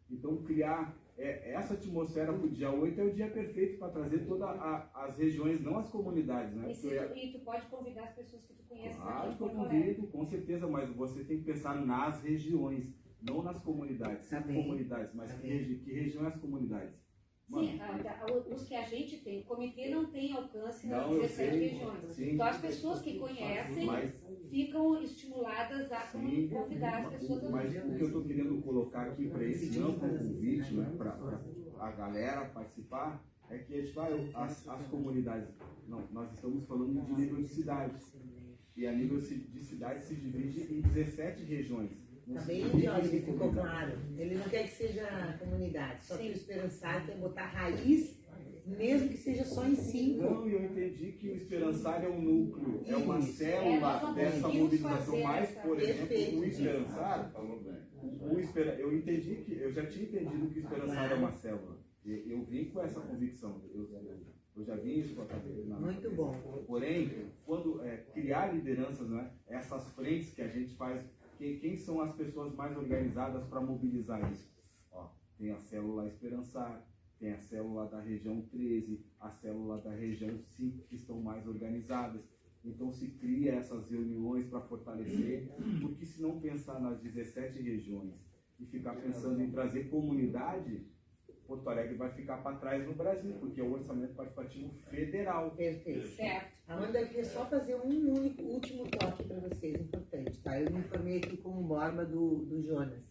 Então, criar essa atmosfera para o dia 8 é o dia perfeito para trazer todas as regiões, não as comunidades. Né? E tu pode convidar as pessoas que tu conhece aqui em em Porto Alegre. Convido, com certeza, mas você tem que pensar nas regiões, não nas comunidades. Comunidades, mas que região é as comunidades? Sim, os que a gente tem, o comitê não tem alcance nas 17 regiões. Sim, então as pessoas que conhecem ficam estimuladas a convidar as pessoas. Mas o que eu estou querendo colocar aqui para esse amplo convite, né, para a galera participar, é que as comunidades, não, nós estamos falando de nível de cidades. E a nível de cidade se divide em 17 regiões. Tá bem, Jorge, que ficou claro. Ele não quer que seja comunidade, só que o Esperançário quer botar raiz, mesmo que seja só em 5. Não, eu entendi que o Esperançário é um núcleo, é uma célula dessa mobilização, mas, por exemplo, o Esperançário, eu já tinha entendido que o Esperançário é uma célula. Eu vim com essa convicção, eu já vi isso com a cabeça. Muito bom. Porém, quando criar lideranças, né, essas frentes que a gente faz, quem são as pessoas mais organizadas para mobilizar isso? Ó, tem a célula Esperançar, tem a célula da região 13, a célula da região 5 que estão mais organizadas. Então se cria essas reuniões para fortalecer, porque se não pensar nas 17 regiões e ficar pensando em trazer comunidade, Porto Alegre vai ficar para trás no Brasil, porque é o orçamento participativo federal. Perfeito. Certo. Amanda, eu queria só fazer um último toque para vocês, importante, tá? Eu me informei aqui com o Borba do Jonas.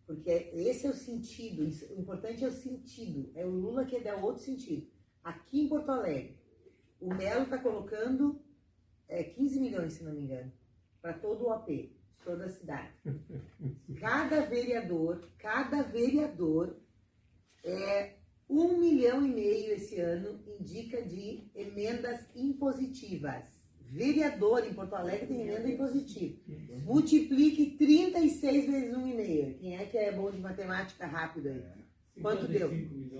Porque esse é o sentido, o importante é o sentido, é o Lula que dá outro sentido. Aqui em Porto Alegre, o Melo está colocando 15 milhões, se não me engano, para todo o AP, de toda a cidade. Cada vereador, 1,5 milhão esse ano indica de emendas impositivas. Vereador em Porto Alegre tem emenda impositiva. Multiplique 36 vezes 1,5. Quem é que é bom de matemática rápido aí? Quanto deu?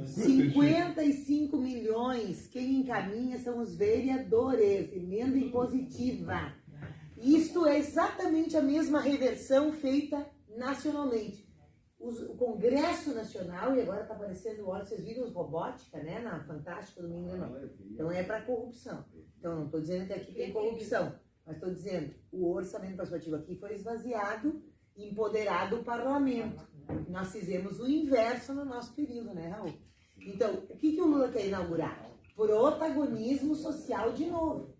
55 milhões. Quem encaminha são os vereadores. Emenda impositiva. Isto é exatamente a mesma reversão feita nacionalmente. O Congresso Nacional, e agora está aparecendo, olha, vocês viram os robótica, né? Na Fantástica, domingo não. Então é para corrupção. Então não estou dizendo que aqui tem corrupção, mas estou dizendo o orçamento participativo aqui foi esvaziado, empoderado o parlamento. Nós fizemos o inverso no nosso período, né, Raul? Então, o que o Lula quer inaugurar? Protagonismo social de novo.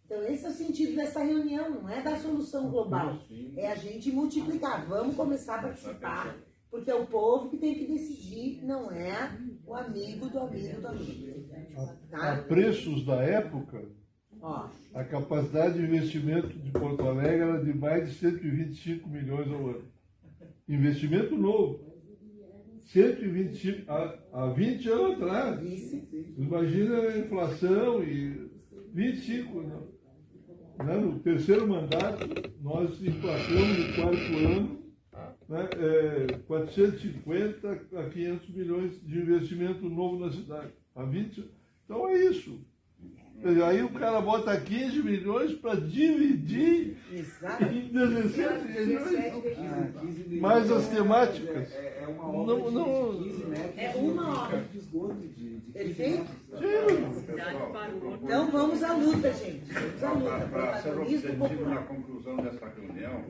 Então esse é o sentido dessa reunião, não é da solução global, é a gente multiplicar. Vamos começar a participar. Porque é o povo que tem que decidir, não é o amigo do amigo do amigo. Tá? A preços da época, a capacidade de investimento de Porto Alegre era de mais de 125 milhões ao ano. Investimento novo. 125, há 20 anos atrás. Imagina a inflação e 25. No terceiro mandato, nós emplacamos no quarto ano 450 a 500 milhões de investimento novo na cidade. Há 20. Então é isso. Aí o cara bota 15 milhões para dividir em 17 milhões. Mais as temáticas. É uma obra de 15 metros. É uma obra. De esgoto de Perfeito? Então vamos à luta, gente. Vamos à luta. Para ser Protagonismo objetivo popular. na conclusão dessa reunião,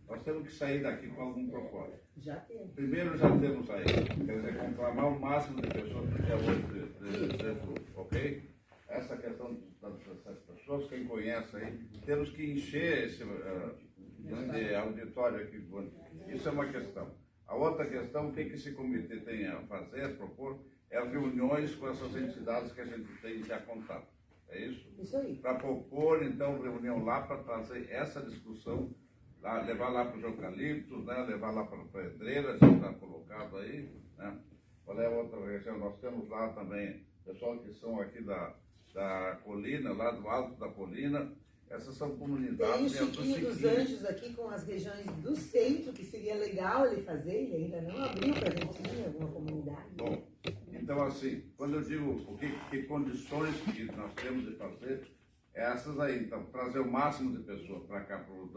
nós temos que sair daqui com algum propósito. Já temos. Primeiro já temos aí, quer dizer, conclamar o máximo de pessoas para o dia 8 de dezembro, ok? Essa questão das pessoas, quem conhece aí, temos que encher esse grande auditório aqui. Isso é uma questão. A outra questão, o que esse comitê tem a fazer, a propor, é reuniões com essas entidades que a gente tem já contato. É isso? Isso aí. Para propor, então, reunião lá para trazer essa discussão, levar lá para os eucaliptos, né? Levar lá para a pedreira, já está colocado aí. Né? Qual é a outra região? Nós temos lá também pessoal que são aqui da colina, lá do alto da colina. Essas são comunidades. Tem o Chiquinho dos Anjos aqui com as regiões do centro, que seria legal ele fazer, ele ainda não abriu para a gente em alguma comunidade. Bom, então assim, quando eu digo que condições que nós temos de fazer, essas aí, então, trazer o máximo de pessoas para cá, para o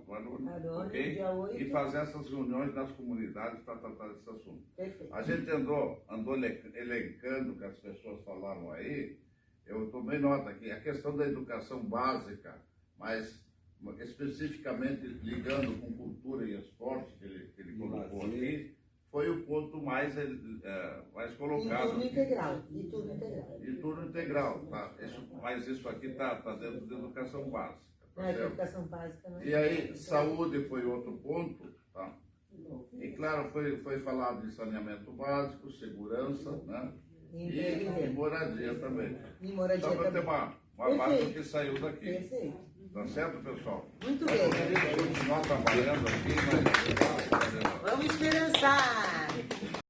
Valor, ok? E fazer essas reuniões nas comunidades para tratar desse assunto. Perfeito. A gente andou elencando o que as pessoas falaram aí. Eu tomei nota aqui, a questão da educação básica, mas especificamente ligando com cultura e esporte, que ele colocou aqui, foi o ponto mais colocado. E tudo integral. E tudo integral, tá? Mas isso aqui está dentro da educação básica. Tá certo? Educação básica não é. E aí, saúde foi outro ponto, tá? E claro, foi falado de saneamento básico, segurança, né? E moradia também. E moradia só para ter uma base do que saiu daqui. Perfeito. Tá certo, pessoal? Muito bem. Vamos continuar trabalhando aqui, mas... Vamos esperançar.